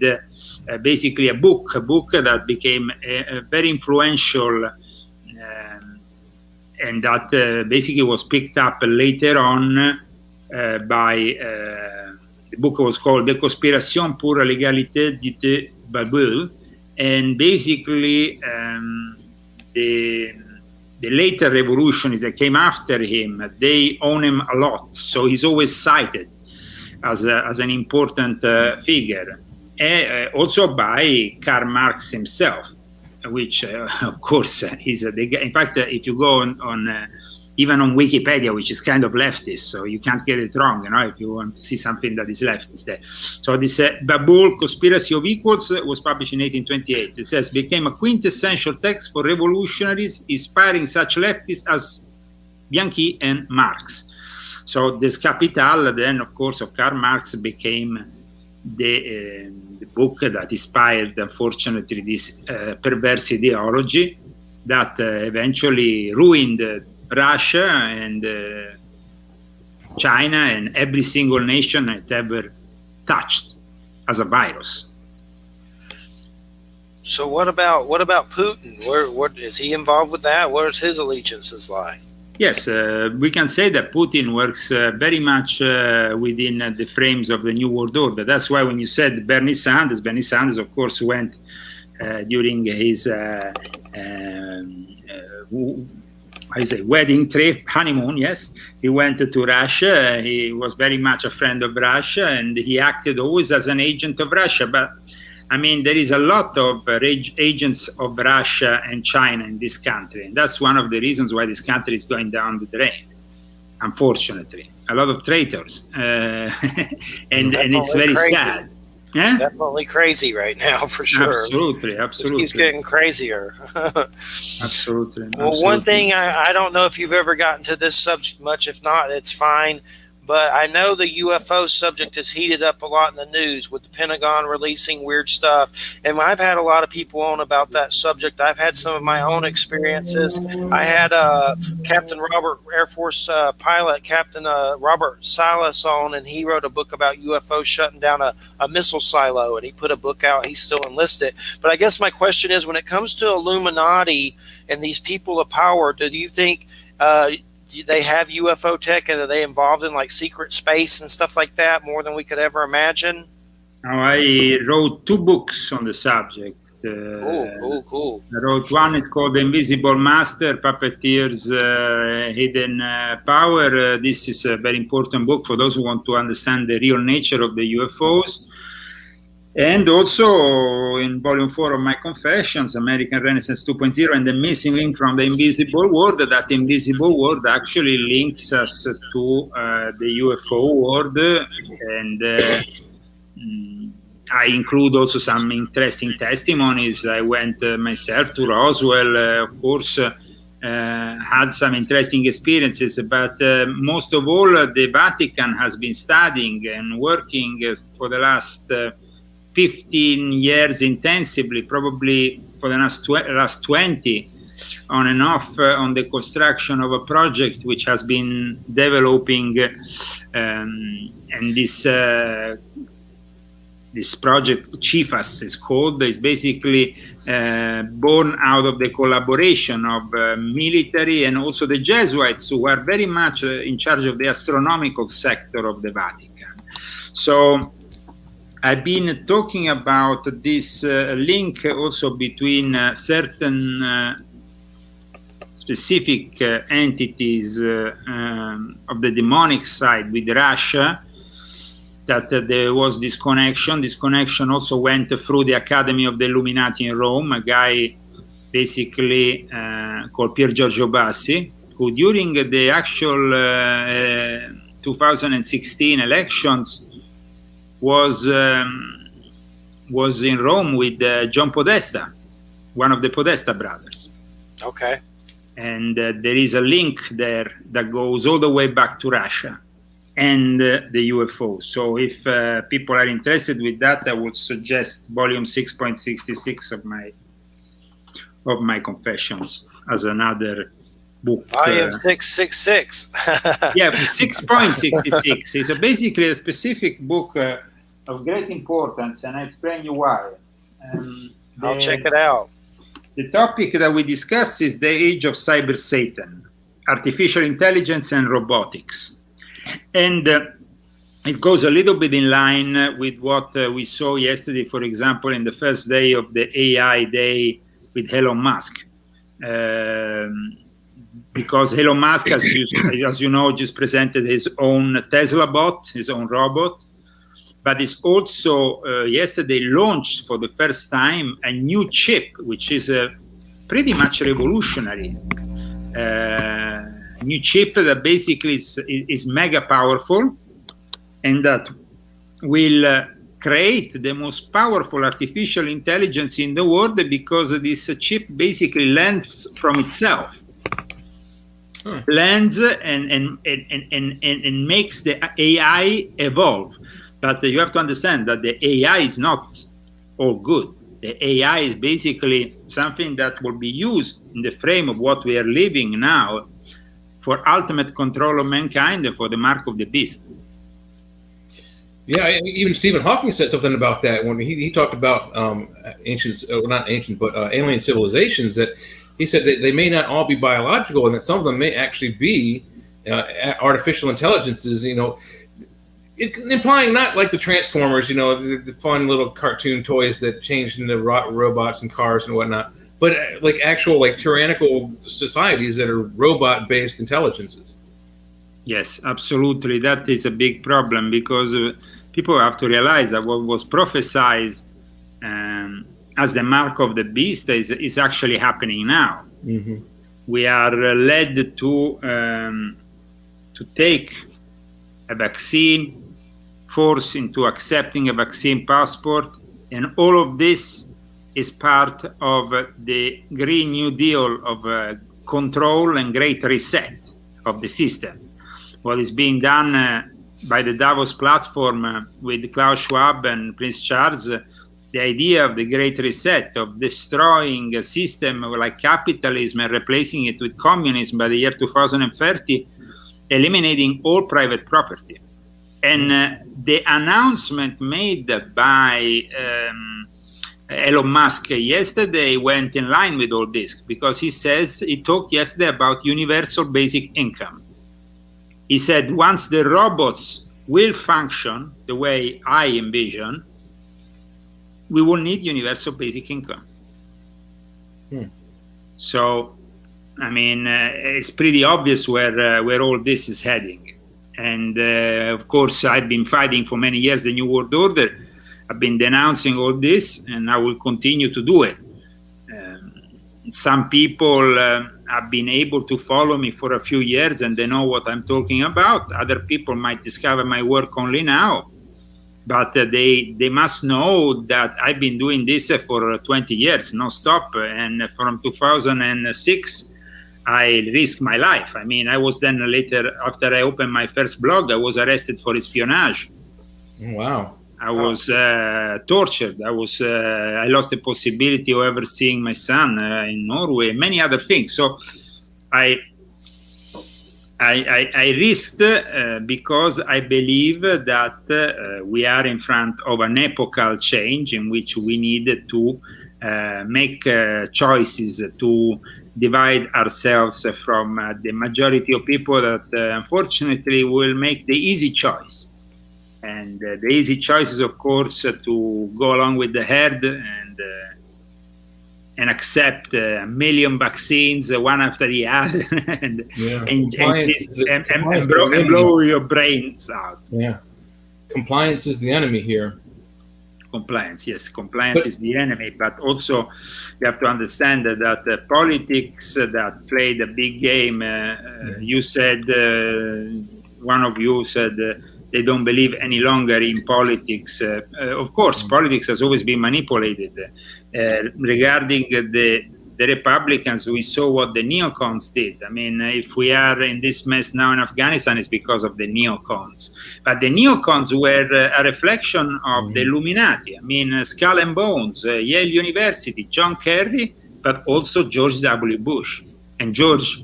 basically a book that became a very influential, and that basically was picked up later on by, the book was called De Conspiration pour la Légalité du Babel. And basically, the later revolutionists that came after him, they own him a lot. So he's always cited as an important figure. Also by Karl Marx himself, which of course is the guy. In fact, if you go on even on Wikipedia, which is kind of leftist, so you can't get it wrong, if you want to see something that is leftist there. So this Babul Conspiracy of Equals was published in 1828. It says, became a quintessential text for revolutionaries, inspiring such leftists as Bianchi and Marx. So this Capital, then, of course, of Karl Marx became the book that inspired, unfortunately, this perverse ideology that eventually ruined Russia and China and every single nation it ever touched as a virus. So what about Putin? What is he involved with that? What is his allegiances like? Yes, we can say that Putin works very much within the frames of the New World Order. That's why when you said Bernie Sanders, of course, went during his wedding trip, honeymoon, yes. He went to Russia. He was very much a friend of Russia, and he acted always as an agent of Russia. But, I mean, there is a lot of agents of Russia and China in this country. And that's one of the reasons why this country is going down the drain, unfortunately. A lot of traitors. and it's very sad. It's definitely crazy right now, for sure. Absolutely. It keeps getting crazier. Absolutely. Well, one thing, I don't know if you've ever gotten to this subject much. If not, it's fine. But I know the UFO subject is heated up a lot in the news with the Pentagon releasing weird stuff. And I've had a lot of people on about that subject. I've had some of my own experiences. I had Captain Robert, Air Force pilot, Captain Robert Silas on, and he wrote a book about UFOs shutting down a missile silo. And he put a book out. He's still enlisted. But I guess my question is, when it comes to Illuminati and these people of power, do you think they have UFO tech, and are they involved in like secret space and stuff like that more than we could ever imagine? I wrote 2 books on the subject. Cool. I wrote one, it's called The Invisible Master, Puppeteer's Hidden Power. This is a very important book for those who want to understand the real nature of the UFOs. And also in volume 4 of my Confessions, American Renaissance 2.0 and the Missing Link from the Invisible World, that invisible world actually links us to the UFO world. And I include also some interesting testimonies. I went myself to Roswell, of course, had some interesting experiences, but most of all, the Vatican has been studying and working for the last 15 years intensively, probably for the last 20, on and off on the construction of a project which has been developing, and this project, CIFAS is called, is basically born out of the collaboration of military and also the Jesuits, who are very much in charge of the astronomical sector of the Vatican. So I've been talking about this link also between certain specific entities of the demonic side with Russia, that there was this connection. This connection also went through the Academy of the Illuminati in Rome, a guy basically called Pier Giorgio Bassi, who during the actual 2016 elections was in Rome with John Podesta, one of the Podesta brothers. Okay. And there is a link there that goes all the way back to Russia and the UFO. So if people are interested with that, I would suggest volume 6.66 of my Confessions as another book. Volume 666. Yeah, 6.66 is basically a specific book of great importance, and I explain you why. I'll check it out. The topic that we discuss is the age of cyber Satan, artificial intelligence and robotics. And it goes a little bit in line with what we saw yesterday, for example, in the first day of the AI day with Elon Musk. Because Elon Musk, as you know, just presented his own Tesla bot, his own robot. But it's also yesterday launched for the first time a new chip, which is pretty much revolutionary. New chip that basically is mega powerful, and that will create the most powerful artificial intelligence in the world, because this chip basically learns from itself. Learns and makes the AI evolve. But you have to understand that the AI is not all good. The AI is basically something that will be used in the frame of what we are living now for ultimate control of mankind and for the mark of the beast. Yeah, even Stephen Hawking said something about that when he talked about alien civilizations, that he said that they may not all be biological, and that some of them may actually be artificial intelligences, implying not like the Transformers, the fun little cartoon toys that changed into robots and cars and whatnot, but like actual tyrannical societies that are robot-based intelligences. Yes, absolutely. That is a big problem, because people have to realize that what was prophesied as the mark of the beast is actually happening now. Mm-hmm. We are led to take a vaccine, force into accepting a vaccine passport, and all of this is part of the Green New Deal of control and great reset of the system. What is being done by the Davos platform with Klaus Schwab and Prince Charles, the idea of the great reset, of destroying a system like capitalism and replacing it with communism by the year 2030, eliminating all private property. And the announcement made by Elon Musk yesterday went in line with all this, because he talked yesterday about universal basic income. He said once the robots will function the way I envision, we will need universal basic income. So, I mean, it's pretty obvious where all this is heading. And of course, I've been fighting for many years the New World Order. I've been denouncing all this, and I will continue to do it. Some people have been able to follow me for a few years, and they know what I'm talking about. Other people might discover my work only now. But they must know that I've been doing this for 20 years, non-stop. And from 2006, I risked my life. I mean, I was then later, after I opened my first blog, I was arrested for espionage. Wow. I was tortured. I lost the possibility of ever seeing my son in Norway, and many other things. So I risked because I believe that we are in front of an epochal change in which we need to make choices to divide ourselves from the majority of people that unfortunately will make the easy choice. And the easy choice is, of course, to go along with the herd and accept a million vaccines one after the other and blow your brains out. Yeah. Compliance is the enemy here. Compliance, yes, compliance is the enemy, but also you have to understand that politics that played a big game. You said, one of you said they don't believe any longer in politics. Of course, politics has always been manipulated. Regarding the Republicans, we saw what the neocons did. I mean, if we are in this mess now in Afghanistan, it's because of the neocons. But the neocons were a reflection of the Illuminati. I mean, Skull and Bones, Yale University, John Kerry, but also George W. Bush and George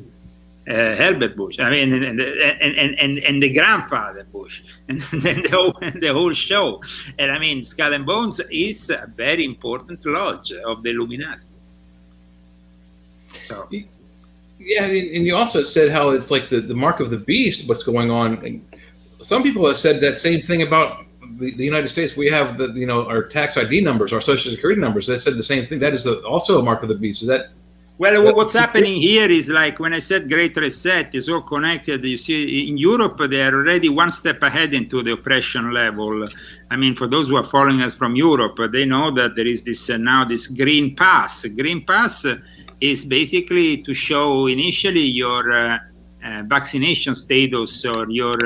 Herbert Bush. I mean, and the grandfather Bush, and then the whole show. And I mean, Skull and Bones is a very important lodge of the Illuminati. So. Yeah, and you also said how it's like the mark of the beast, what's going on. And some people have said that same thing about the United States. We have our tax ID numbers, our Social Security numbers. They said the same thing. That is also a mark of the beast. Is that? Well, what's happening here is like when I said Great Reset, it's all connected. You see, in Europe, they are already one step ahead into the oppression level. I mean, for those who are following us from Europe, they know that there is this now this Green Pass. Green Pass is basically to show initially your vaccination status or your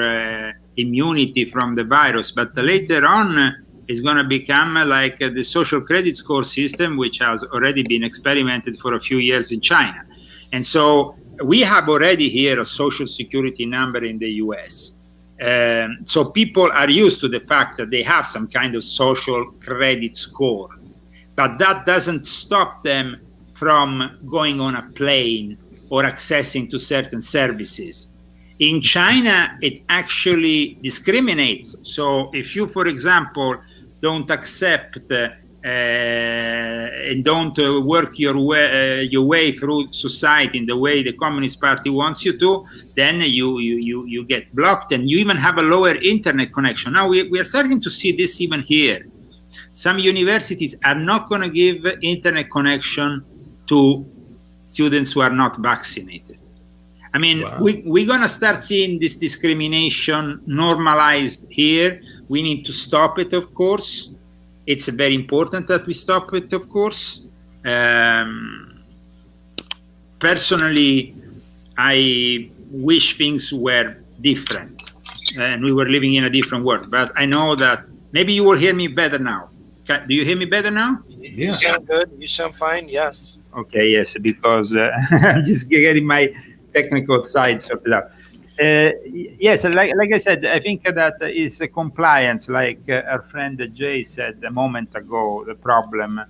immunity from the virus, but later on it's going to become like the social credit score system, which has already been experimented for a few years in China. And so we have already here a social security number in the US. So people are used to the fact that they have some kind of social credit score, but that doesn't stop them from going on a plane or accessing to certain services. In China, it actually discriminates. So if you, for example, don't accept and don't work your way through society in the way the Communist Party wants you to, then you get blocked, and you even have a lower internet connection. Now we are starting to see this even here. Some universities are not going to give internet connection to students who are not vaccinated. I mean, wow. We're going to start seeing this discrimination normalized here. We need to stop it, of course. It's very important that we stop it, of course. Personally, I wish things were different and we were living in a different world. But I know that maybe you will hear me better now. Do you hear me better now? Yeah. You sound good. You sound fine. Yes. Okay, yes, because I'm just getting my technical side sorted out. Yes, like I said, I think that is a compliance, like our friend Jay said a moment ago, the problem.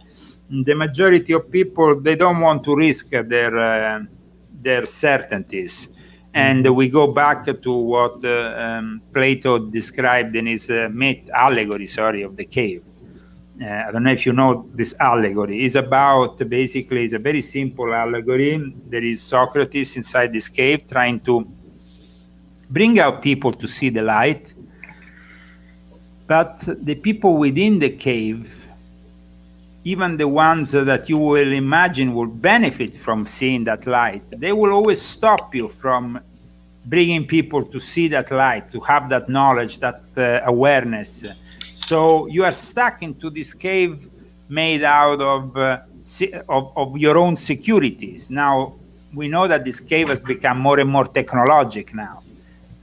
The majority of people, they don't want to risk their certainties. And we go back to what Plato described in his allegory of the cave. I don't know if you know this allegory. It's about, basically, it's a very simple allegory. There is Socrates inside this cave trying to bring out people to see the light. But the people within the cave, even the ones that you will imagine will benefit from seeing that light, they will always stop you from bringing people to see that light, to have that knowledge, that awareness. So you are stuck into this cave made out of your own securities. Now, we know that this cave has become more and more technologic now.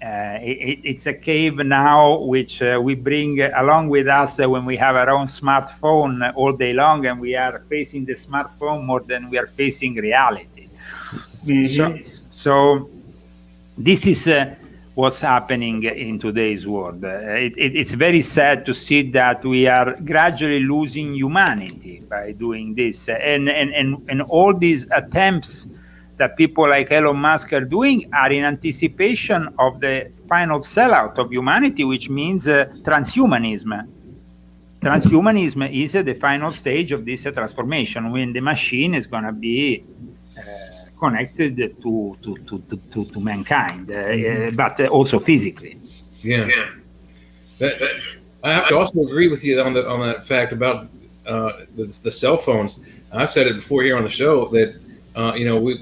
It's a cave now which we bring along with us when we have our own smartphone all day long, and we are facing the smartphone more than we are facing reality. Mm-hmm. So this is what's happening in today's world. It's very sad to see that we are gradually losing humanity by doing this, and all these attempts that people like Elon Musk are doing are in anticipation of the final sellout of humanity, which means transhumanism. Transhumanism is the final stage of this transformation, when the machine is going to be connected to mankind, but also physically. Yeah. I have to also agree with you on that fact about the cell phones. I've said it before here on the show that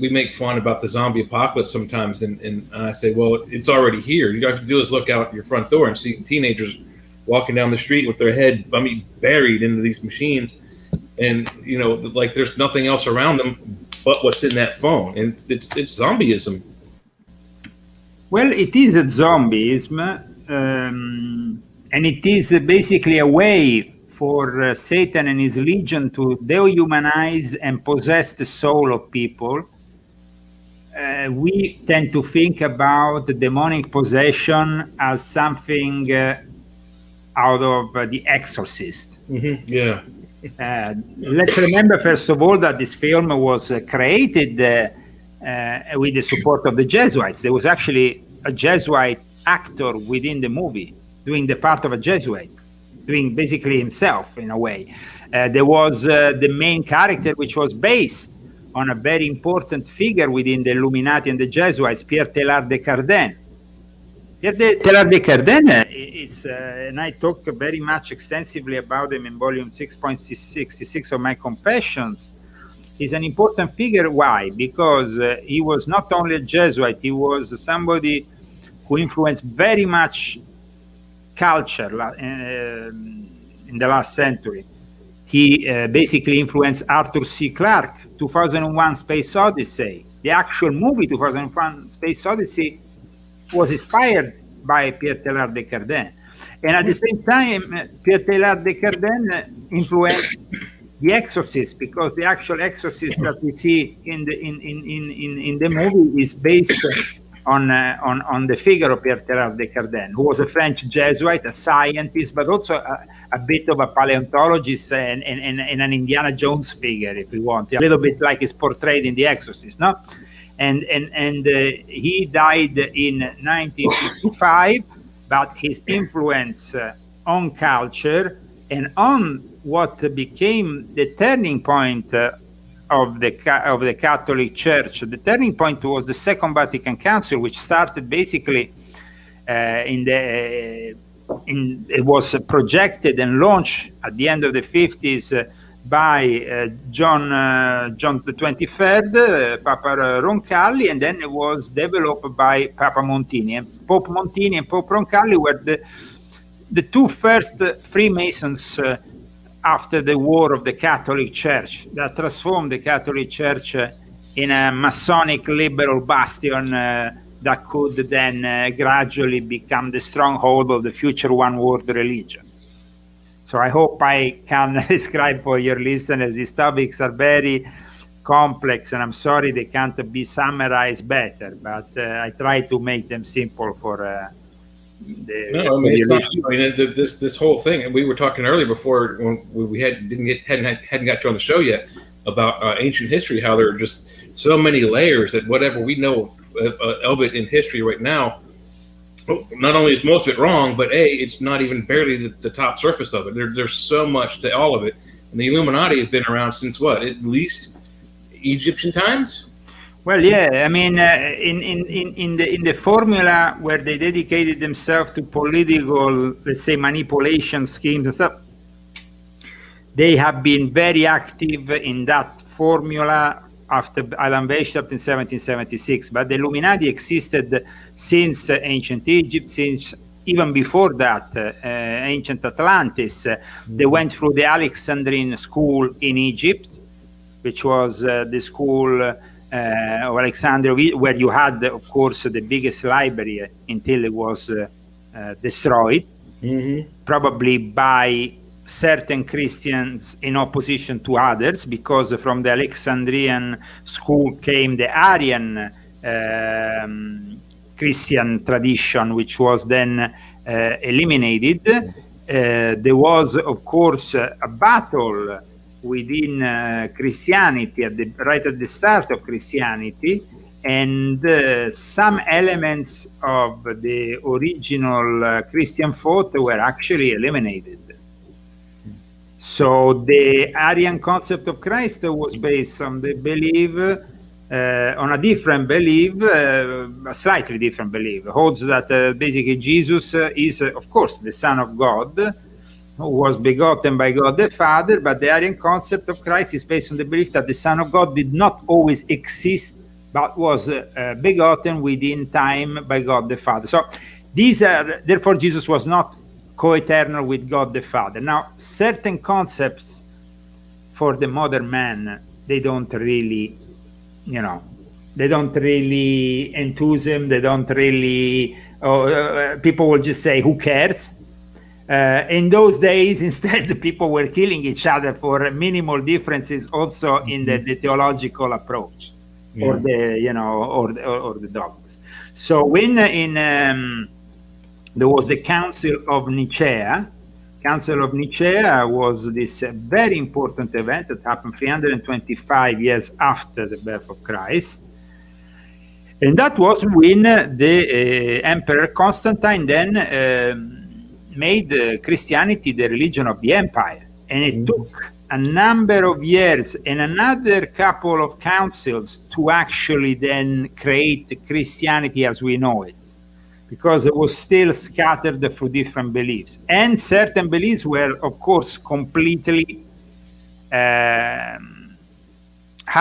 we make fun about the zombie apocalypse sometimes, and I say, well, it's already here. You have to do is look out your front door and see teenagers walking down the street with their head, buried into these machines, and like there's nothing else around them but what's in that phone, and it's zombieism. Well, it is a zombieism, and it is basically a way for Satan and his legion to dehumanize and possess the soul of people. We tend to think about the demonic possession as something out of The Exorcist. Mm-hmm. Yeah. Let's remember, first of all, that this film was created with the support of the Jesuits. There was actually a Jesuit actor within the movie doing the part of a Jesuit, doing basically himself in a way. There was the main character, which was based on a very important figure within the Illuminati and the Jesuits, Pierre Teilhard de Chardin. Pierre Teilhard de Chardin is, and I talk very much extensively about him in volume 6.66 of my Confessions, is an important figure. Why? Because he was not only a Jesuit, he was somebody who influenced very much culture in the last century. He basically influenced Arthur C. Clarke, 2001 Space Odyssey. The actual movie 2001 Space Odyssey was inspired by Pierre Teilhard de Chardin. And at the same time, Pierre Teilhard de Chardin influenced The Exorcist, because the actual Exorcist that we see in the movie is based on the figure of Pierre Teilhard de Chardin, who was a French Jesuit, a scientist, but also a bit of a paleontologist and an Indiana Jones figure, if you want, a little bit like is portrayed in The Exorcist, no? And he died in 1955, but his influence on culture and on what became the turning point of the Catholic Church. The turning point was the Second Vatican Council, which started basically it was projected and launched at the end of the 50s by John the 23rd, Papa Roncalli, and then it was developed by Papa Montini. And Pope Montini and Pope Roncalli were the two first Freemasons after the war of the Catholic Church that transformed the Catholic Church in a Masonic liberal bastion that could then gradually become the stronghold of the future one world religion. So I hope I can describe for your listeners, these topics are very complex, and I'm sorry they can't be summarized better, but I try to make them simple for this whole thing, and we were talking earlier before when we hadn't got you on the show yet about ancient history, how there are just so many layers that whatever we know of it in history right now, not only is most of it wrong, but it's not even barely the top surface of it. There's so much to all of it, and the Illuminati have been around since what, at least Egyptian times. Well, yeah, I mean, in the formula where they dedicated themselves to political, let's say, manipulation schemes and stuff, they have been very active in that formula after Alan Weishaupt in 1776. But the Illuminati existed since ancient Egypt, since even before that, ancient Atlantis. They went through the Alexandrian school in Egypt, which was the school of Alexandria, where you had, of course, the biggest library until it was destroyed, probably by certain Christians in opposition to others, because from the Alexandrian school came the Arian Christian tradition, which was then eliminated. There was, of course, a battle within Christianity right at the start of Christianity, and some elements of the original Christian thought were actually eliminated. So the Arian concept of Christ was based on the belief, on a different belief, a slightly different belief, holds that basically Jesus is, of course, the Son of God, who was begotten by God the Father, but the Arian concept of Christ is based on the belief that the Son of God did not always exist, but was begotten within time by God the Father. So these are, therefore Jesus was not co-eternal with God the Father. Now, certain concepts for the modern man, they don't really, they don't really enthuse him. They don't really, people will just say, who cares? In those days, instead, people were killing each other for minimal differences also in the theological approach, or the, or the dogmas. So when there was the Council of Nicaea. Council of Nicaea was this very important event that happened 325 years after the birth of Christ. And that was when the Emperor Constantine then made Christianity the religion of the empire. And it took a number of years and another couple of councils to actually then create Christianity as we know it, because it was still scattered through different beliefs. And certain beliefs were, of course, completely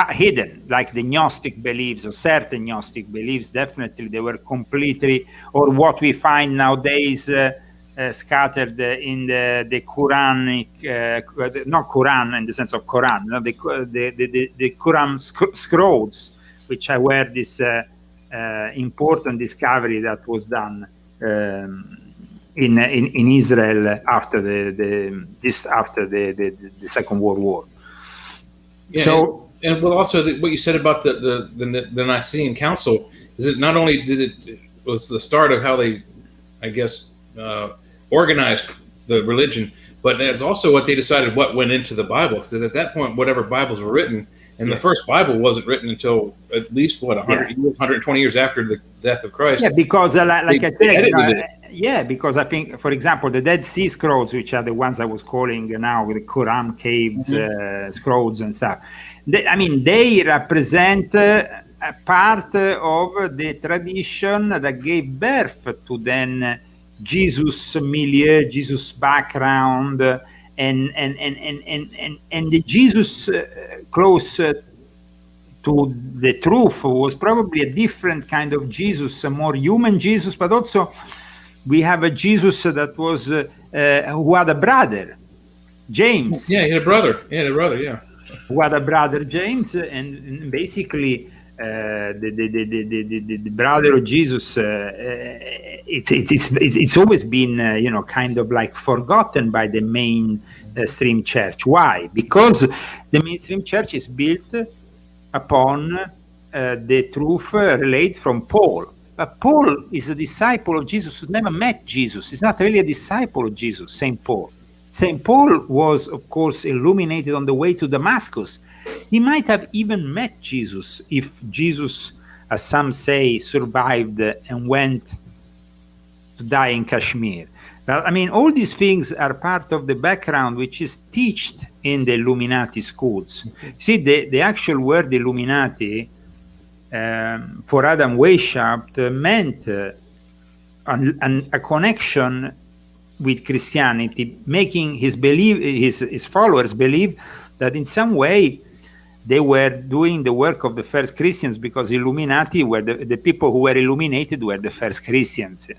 hidden, like the Gnostic beliefs, or certain Gnostic beliefs, definitely they were completely, or what we find nowadays scattered in the Quranic, not Quran in the sense of Quran, the Quran scrolls, which were this important discovery that was done in Israel after the Second World War. Yeah, so, and well, also what you said about the Nicene Council is it not only was the start of how they, I guess, organized the religion, but it's also what they decided what went into the Bible. Because at that point, whatever Bibles were written, and the first Bible wasn't written until at least 100 years, 120 years after the death of Christ. Yeah, because like I said, because I think, for example, the Dead Sea Scrolls, which are the ones I was calling now with the Quran caves, scrolls and stuff. They represent a part of the tradition that gave birth to then Jesus milieu, Jesus background, and the Jesus close to the truth was probably a different kind of Jesus, a more human Jesus, but also we have a Jesus that was who had a brother, James. Yeah, he had a brother. Yeah. Who had a brother, James, and basically the brother of Jesus. It's always been kind of like forgotten by the mainstream church. Why? Because the mainstream church is built upon the truth relayed from Paul. But Paul is a disciple of Jesus who never met Jesus. He's not really a disciple of Jesus, St. Paul. St. Paul was, of course, illuminated on the way to Damascus. He might have even met Jesus if Jesus, as some say, survived and went to die in Kashmir. But all these things are part of the background which is taught in the Illuminati schools. See, the actual word Illuminati for Adam Weishaupt meant a connection with Christianity, making his followers believe that in some way they were doing the work of the first Christians, because Illuminati were the people who were illuminated were the first Christians.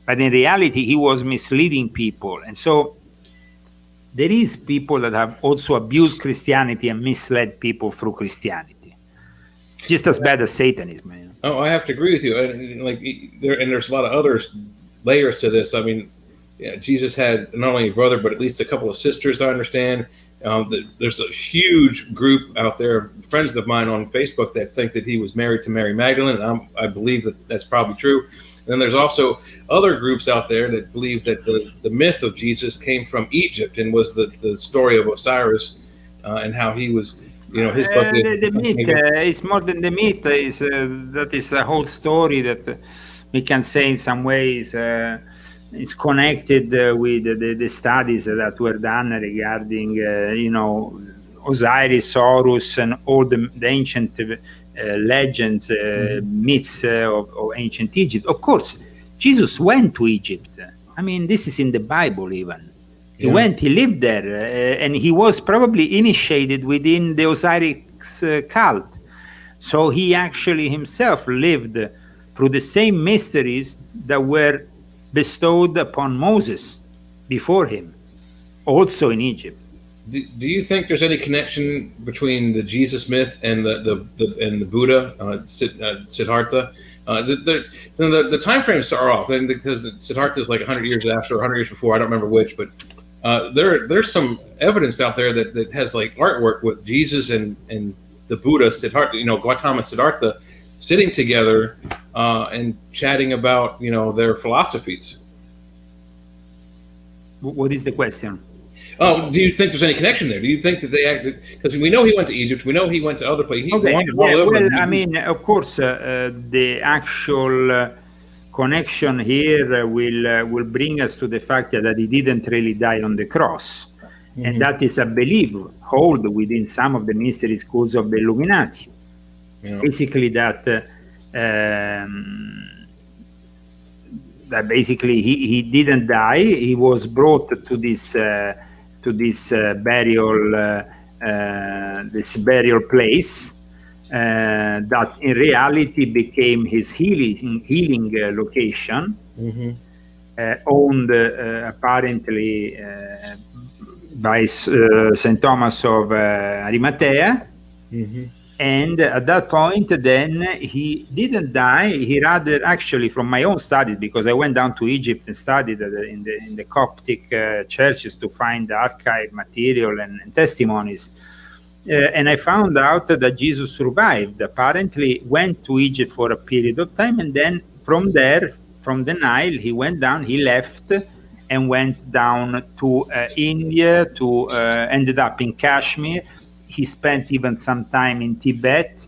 But in reality, he was misleading people. And so there is people that have also abused Christianity and misled people through Christianity. Just as bad as Satanism. Oh, I have to agree with you. There's a lot of other layers to this. Jesus had not only a brother, but at least a couple of sisters, I understand. There's a huge group out there, friends of mine on Facebook, that think that he was married to Mary Magdalene. And I believe that that's probably true. And then there's also other groups out there that believe that the myth of Jesus came from Egypt and was the story of Osiris and how he was, his birthday. The myth is more than the myth. That is a whole story that we can say in some ways is connected with the studies that were done regarding, Osiris, Horus, and all the ancient legends, myths of ancient Egypt. Of course, Jesus went to Egypt. This is in the Bible even. He went, he lived there, and he was probably initiated within the Osiris cult. So he actually himself lived through the same mysteries that were bestowed upon Moses before him, also in Egypt. Do you think there's any connection between the Jesus myth and the Buddha, Siddhartha? The time frames are off, and because Siddhartha is like 100 years after, 100 years before. I don't remember which, but there's some evidence out there that has like artwork with Jesus and the Buddha, Siddhartha, Gautama, Siddhartha, sitting together and chatting about their philosophies. What is the question? Oh, do you think there's any connection there? Do you think that they acted? Because we know he went to Egypt, we know he went to other places. I mean, of course, the actual connection here will bring us to the fact that he didn't really die on the cross, and that is a belief held within some of the mystery schools of the Illuminati. Basically, that basically he didn't die. He was brought to this burial place that in reality became his healing location, owned apparently by St. Thomas of Arimathea. And at that point, then he didn't die. He rather, actually, from my own studies, because I went down to Egypt and studied in the Coptic churches to find archive material and testimonies. And I found out that Jesus survived. Apparently, went to Egypt for a period of time, and then from there, from the Nile, he went down. He left and went down to India. Ended up in Kashmir. He spent even some time in Tibet,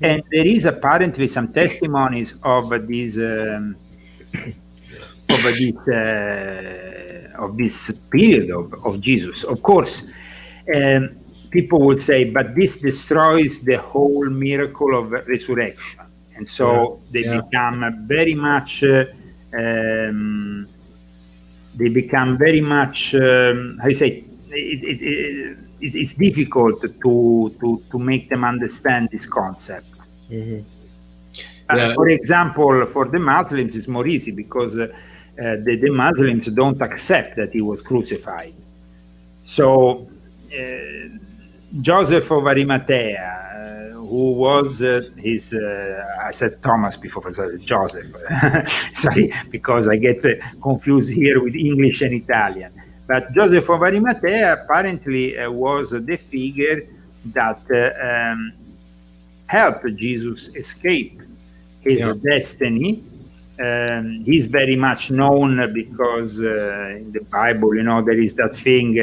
and there is apparently some testimonies of this period of Jesus. Of course, people would say, but this destroys the whole miracle of resurrection, and so they become very much. How you say? It's difficult to make them understand this concept. For example, for the Muslims, it's more easy because the Muslims don't accept that he was crucified. So Joseph of Arimathea, who was his, I said Thomas before, sorry, Joseph, sorry, because I get confused here with English and Italian. But Joseph of Arimathea apparently was the figure that helped Jesus escape his destiny. He's very much known because in the Bible, there is that thing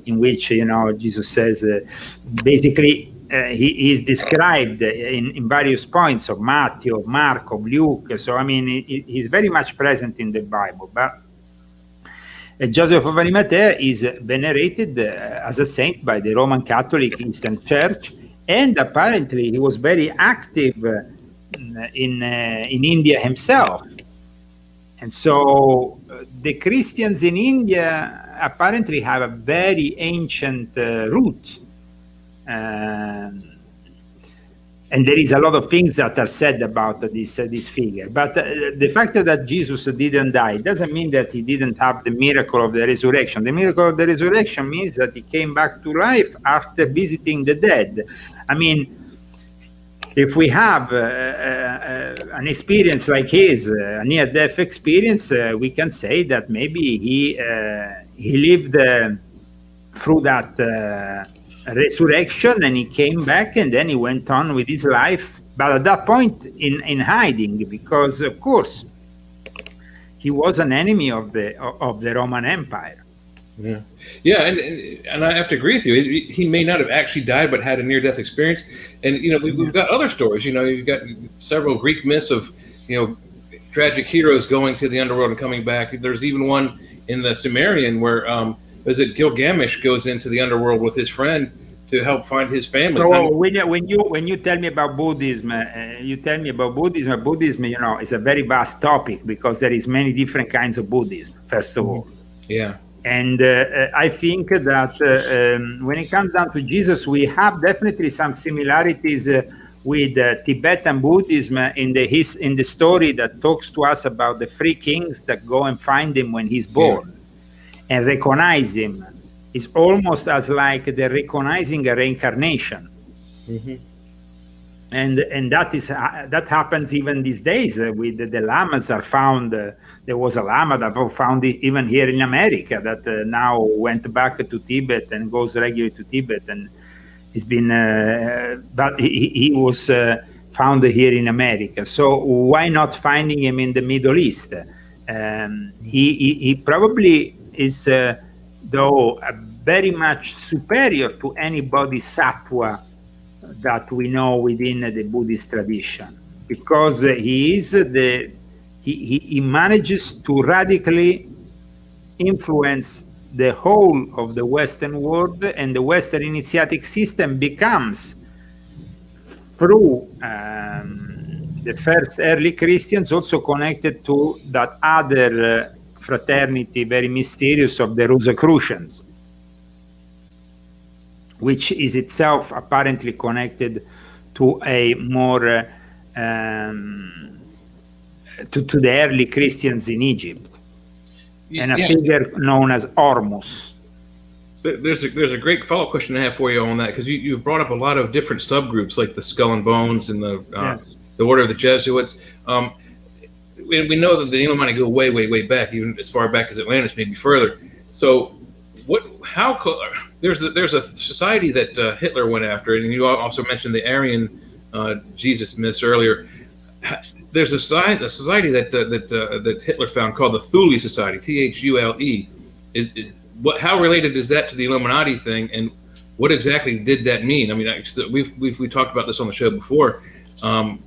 in which, Jesus says, basically, he is described in various points of Matthew, of Mark, of Luke. So, I mean, he's very much present in the Bible. But Joseph of Arimathea is venerated as a saint by the Roman Catholic Eastern Church, and apparently he was very active in India himself. And so the Christians in India apparently have a very ancient root. And there is a lot of things that are said about this figure. But the fact that Jesus didn't die doesn't mean that he didn't have the miracle of the resurrection. The miracle of the resurrection means that he came back to life after visiting the dead. I mean, if we have an experience like his, a near-death experience, we can say that maybe he lived through that resurrection, and he came back, and then he went on with his life, but at that point in hiding, because of course he was an enemy of the Roman Empire. And I have to agree with you. He may not have actually died, but had a near-death experience. And we've got other stories. You've got several Greek myths of tragic heroes going to the underworld and coming back. There's even one in the Sumerian where Gilgamesh goes into the underworld with his friend to help find his family. So when you tell me about Buddhism, Buddhism, is a very vast topic because there is many different kinds of Buddhism. First of all, And I think that when it comes down to Jesus, we have definitely some similarities with Tibetan Buddhism in the story that talks to us about the three kings that go and find him when he's born and recognize him. It's almost as like they're recognizing a reincarnation. And that happens even these days with the lamas are found. There was a lama that was found even here in America that now went back to Tibet and goes regularly to Tibet, and it's been but he was found here in America. So why not finding him in the Middle East? He probably is though very much superior to any bodhisattva that we know within the Buddhist tradition, because he manages to radically influence the whole of the Western world, and the Western initiatic system becomes, through the first early Christians, also connected to that other fraternity, very mysterious, of the Rosicrucians, which is itself apparently connected to a more to the early Christians in Egypt, and a figure known as Ormus. There's a great follow-up question I have for you on that, because you brought up a lot of different subgroups like the Skull and Bones and the Order of the Jesuits. We know that the Illuminati go way back, even as far back as Atlantis, maybe further. So there's a society that Hitler went after, and you also mentioned the Aryan Jesus myths earlier. There's a society that Hitler found called the Thule Society, Thule. How related is that to the Illuminati thing, and what exactly did that mean? I mean, we talked about this on the show before. The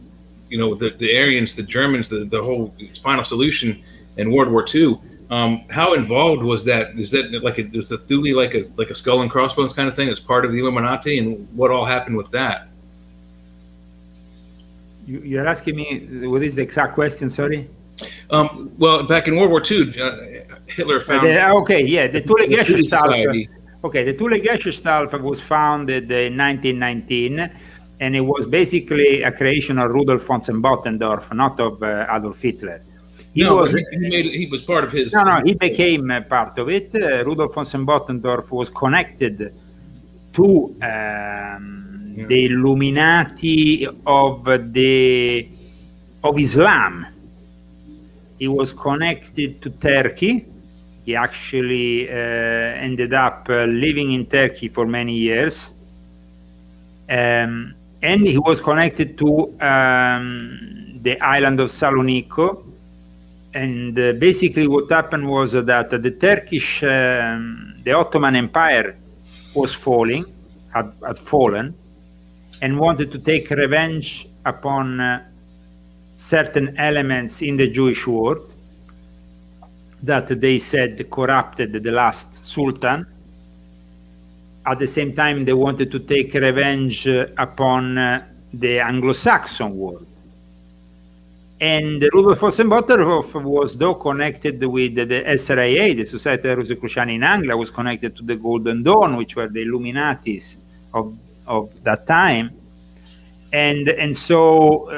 Aryans, the Germans, the whole spinal solution in World War II. How involved was that? Is the Thule like a skull and crossbones kind of thing as part of the Illuminati, and what all happened with that? You're asking me what is the exact question? Sorry. Well, back in World War II, Hitler found. The Thule Gesellschaft. The Thule Gesellschaft was founded in 1919, and it was basically a creation of Rudolf von Bottendorf, not of Adolf Hitler. He was part of his. No, he became part of it. Rudolf von Bottendorf was connected to the Illuminati of Islam. He was connected to Turkey. He actually ended up living in Turkey for many years, and he was connected to the island of Salonico. And basically what happened was that the Turkish, the Ottoman Empire was had fallen, and wanted to take revenge upon certain elements in the Jewish world that they said corrupted the last sultan. At the same time, they wanted to take revenge upon the Anglo-Saxon world. And Rudolf von Bottendorf was, though connected with the SRIA, the Society of Rosicruciani in Anglia, was connected to the Golden Dawn, which were the Illuminatis of that time. And so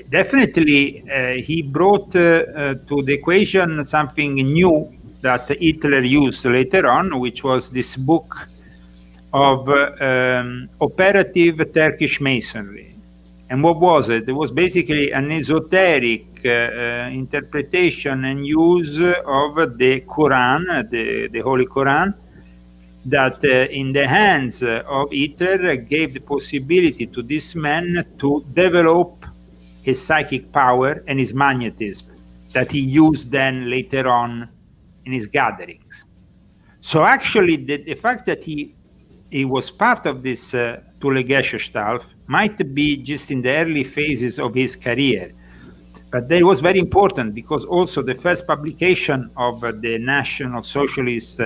definitely he brought to the equation something new that Hitler used later on, which was this book of operative Turkish masonry. And what was it? It was basically an esoteric interpretation and use of the Quran, the Holy Quran, that in the hands of Hitler gave the possibility to this man to develop his psychic power and his magnetism that he used then later on in his gatherings. So actually the fact that he was part of this Thule Gesellschaft might be just in the early phases of his career. But that was very important because also the first publication of the National Socialist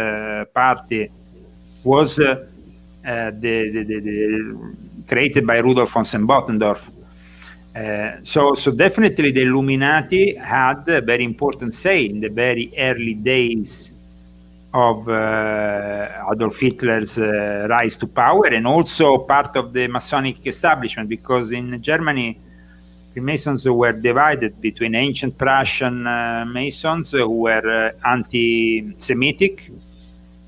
Party was created by Rudolf von Bottendorf. So definitely the Illuminati had a very important say in the very early days of Adolf Hitler's rise to power, and also part of the Masonic establishment, because in Germany, Freemasons were divided between ancient Prussian Masons who were anti-Semitic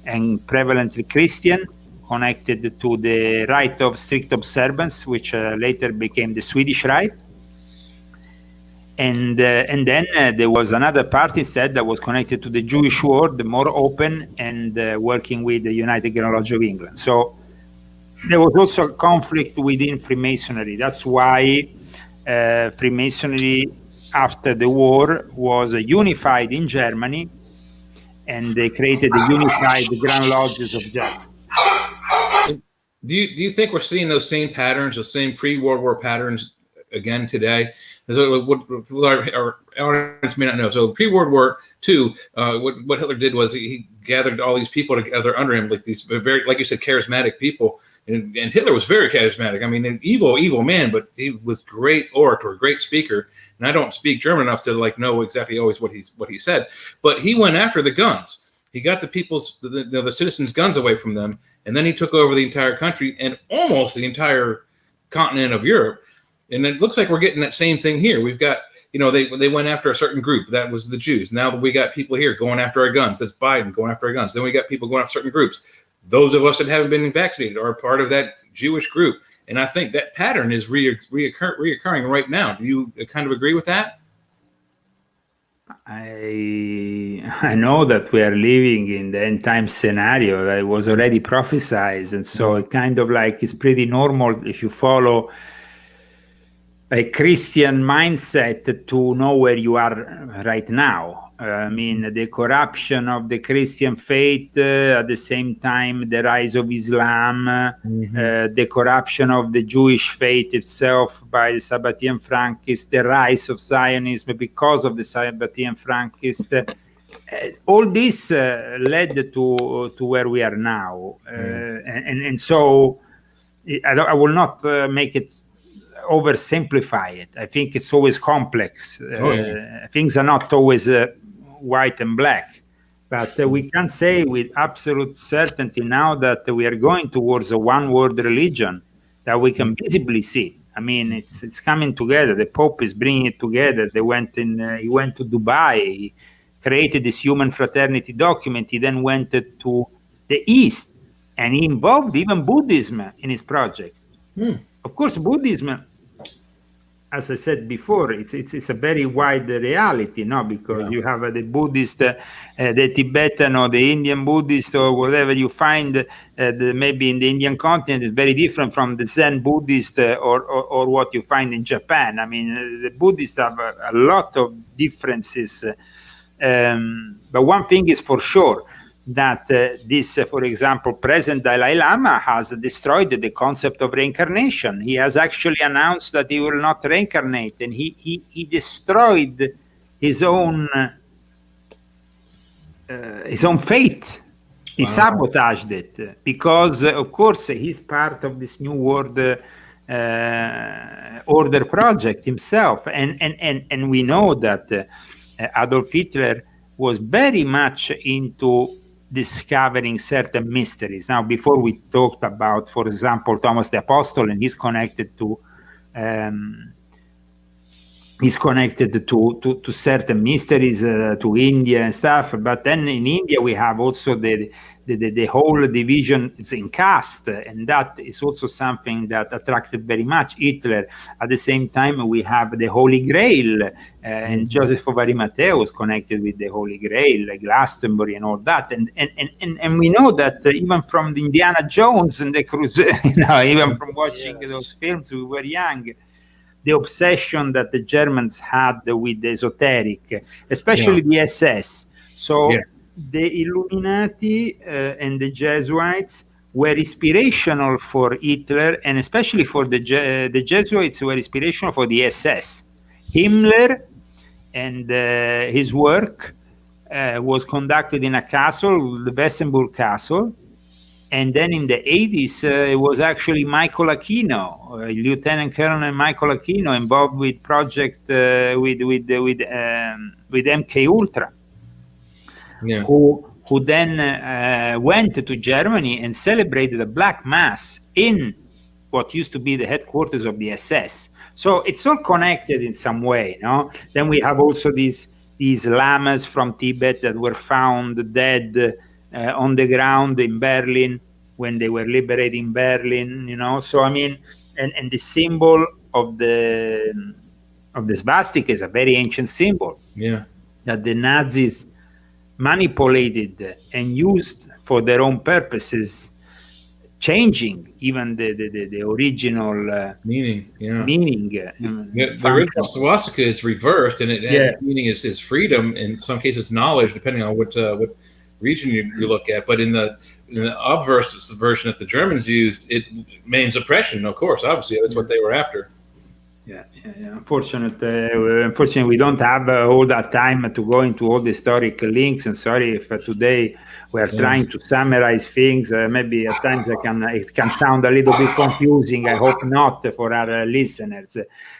and prevalently Christian, connected to the rite of strict observance, which later became the Swedish Rite. And then there was another part instead that was connected to the Jewish world, more open and working with the United Grand Lodge of England. So there was also a conflict within Freemasonry. That's why Freemasonry after the war was unified in Germany, and they created the unified Grand Lodges of Germany. Do you think we're seeing those same patterns, those same pre-World War patterns again today? What our audience may not know. So pre-World War II, what Hitler did was he gathered all these people together under him, like these very, like you said, charismatic people. And Hitler was very charismatic. I mean, an evil man, but he was great orator, great speaker. And I don't speak German enough to know exactly always what he said. But he went after the guns. He got the citizens' guns away from them, and then he took over the entire country and almost the entire continent of Europe. And it looks like we're getting that same thing here. We've got, they went after a certain group. That was the Jews. Now we got people here going after our guns. That's Biden going after our guns. Then we got people going after certain groups. Those of us that haven't been vaccinated are part of that Jewish group. And I think that pattern is reoccurring right now. Do you kind of agree with that? I know that we are living in the end time scenario that was already prophesied. And so it kind of like it's pretty normal if you follow a Christian mindset to know where you are right now. I mean, the corruption of the Christian faith, at the same time, the rise of Islam, the corruption of the Jewish faith itself by the Sabbatean Frankists, the rise of Zionism because of the Sabbatean Frankists. All this led to where we are now. And so I will not make it oversimplify it. I think it's always complex. Things are not always white and black, but we can say with absolute certainty now that we are going towards a one world religion that we can visibly see. I mean, it's coming together. The Pope is bringing it together. He went to Dubai, he created this human fraternity document. He then went to the East, and he involved even Buddhism in his project. Of course, Buddhism, as I said before, it's a very wide reality, because you have the Buddhist, the Tibetan or the Indian Buddhist or whatever you find maybe in the Indian continent is very different from the Zen Buddhist or what you find in Japan. I mean, the Buddhists have a lot of differences. But one thing is for sure, that this, for example, present Dalai Lama has destroyed the concept of reincarnation. He has actually announced that he will not reincarnate, and he destroyed his own faith. He sabotaged it because, of course, he's part of this new world order project himself, and we know that Adolf Hitler was very much into discovering certain mysteries. Now, before we talked about, for example, Thomas the Apostle, and he's connected to certain mysteries, to India and stuff. But then in India we have also the whole division is in caste, and that is also something that attracted very much Hitler. At the same time, we have the Holy Grail, and Joseph of Arimathea was connected with the Holy Grail, like Glastonbury and all that. And we know that even from the Indiana Jones and the Crusade, even from watching those films, we were young. The obsession that the Germans had with the esoteric, especially the SS. So the Illuminati and the Jesuits were inspirational for Hitler, and especially for the Jesuits were inspirational for the SS. Himmler and his work was conducted in a castle, the Wesenburg Castle. And then in the 80s, it was actually Michael Aquino, Lieutenant Colonel Michael Aquino, involved with project with MK Ultra, who who then went to Germany and celebrated a black mass in what used to be the headquarters of the SS. So it's all connected in some way, no? Then we have also these lamas from Tibet that were found dead on the ground in Berlin when they were liberating Berlin, you know. So I mean, and the symbol of the swastika is a very ancient symbol. Yeah. That the Nazis manipulated and used for their own purposes, changing even the original meaning. Yeah. Meaning. The original swastika is reversed, and its meaning is freedom. In some cases, knowledge, depending on what region you look at. But in the obverse version that the Germans used, it means oppression. Of course, obviously, that's what they were after. Yeah. Unfortunately, we don't have all that time to go into all the historic links. And sorry if today we are trying to summarize things. Maybe at times it can sound a little bit confusing. I hope not for our listeners.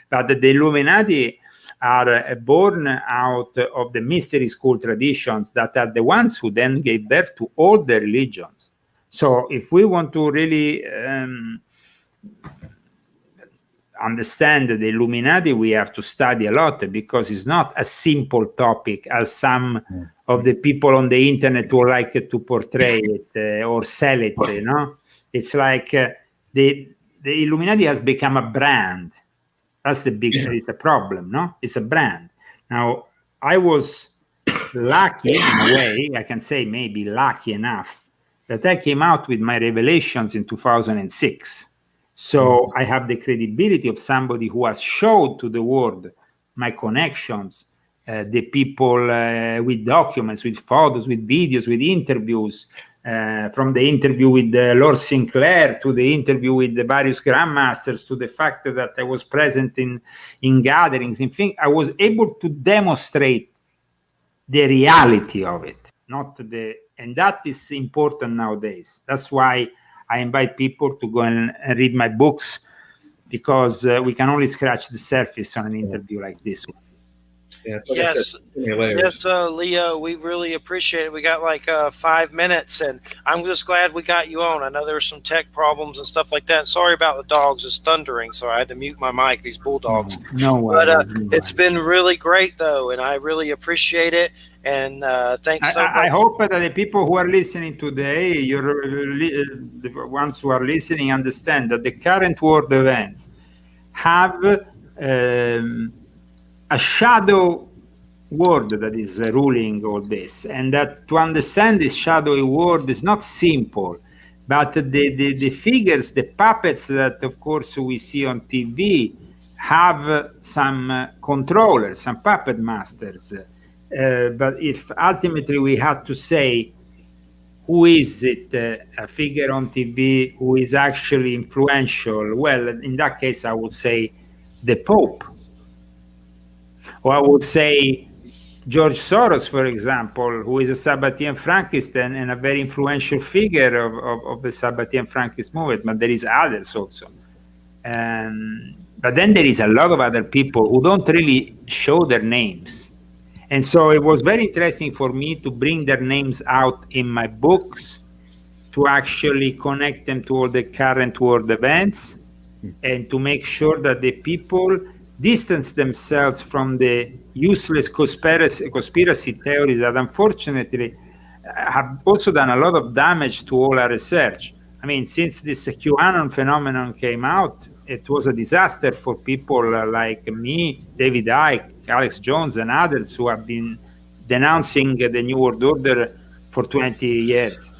But the Illuminati are born out of the mystery school traditions that are the ones who then gave birth to all the religions. So if we want to really understand the Illuminati, we have to study a lot, because it's not a simple topic as some of the people on the internet would like to portray it or sell it. You know, it's like the Illuminati has become a brand. That's the big. It's a problem. No, it's a brand. Now, I was lucky in a way. I can say maybe lucky enough that I came out with my revelations in 2006. So I have the credibility of somebody who has showed to the world my connections, the people with documents, with photos, with videos, with interviews, from the interview with Lord Sinclair to the interview with the various grandmasters, to the fact that I was present in gatherings, in things. I was able to demonstrate the reality of it, and that is important nowadays. That's why I invite people to go and read my books, because we can only scratch the surface on an interview like this one. Yes, Leo, we really appreciate it. We got like 5 minutes, and I'm just glad we got you on. I know there were some tech problems and stuff like that. Sorry about the dogs. It's thundering, so I had to mute my mic, these bulldogs. But it's been really great, though, and I really appreciate it. And thanks so much. I hope that the people who are listening today, the ones who are listening, understand that the current world events have a shadow world that is ruling all this, and that to understand this shadowy world is not simple. But the figures, the puppets that, of course, we see on TV have some controllers, some puppet masters. But if ultimately we had to say, who is it, a figure on TV who is actually influential? Well, in that case, I would say the Pope. Or I would say George Soros, for example, who is a Sabbatean Frankist and a very influential figure of the Sabbatean Frankist movement. But there is others also. But then there is a lot of other people who don't really show their names. And so it was very interesting for me to bring their names out in my books, to actually connect them to all the current world events, and to make sure that the people distance themselves from the useless conspiracy theories that unfortunately have also done a lot of damage to all our research. I mean, since this QAnon phenomenon came out, it was a disaster for people like me, David Icke, Alex Jones, and others who have been denouncing the New World Order for 20 years.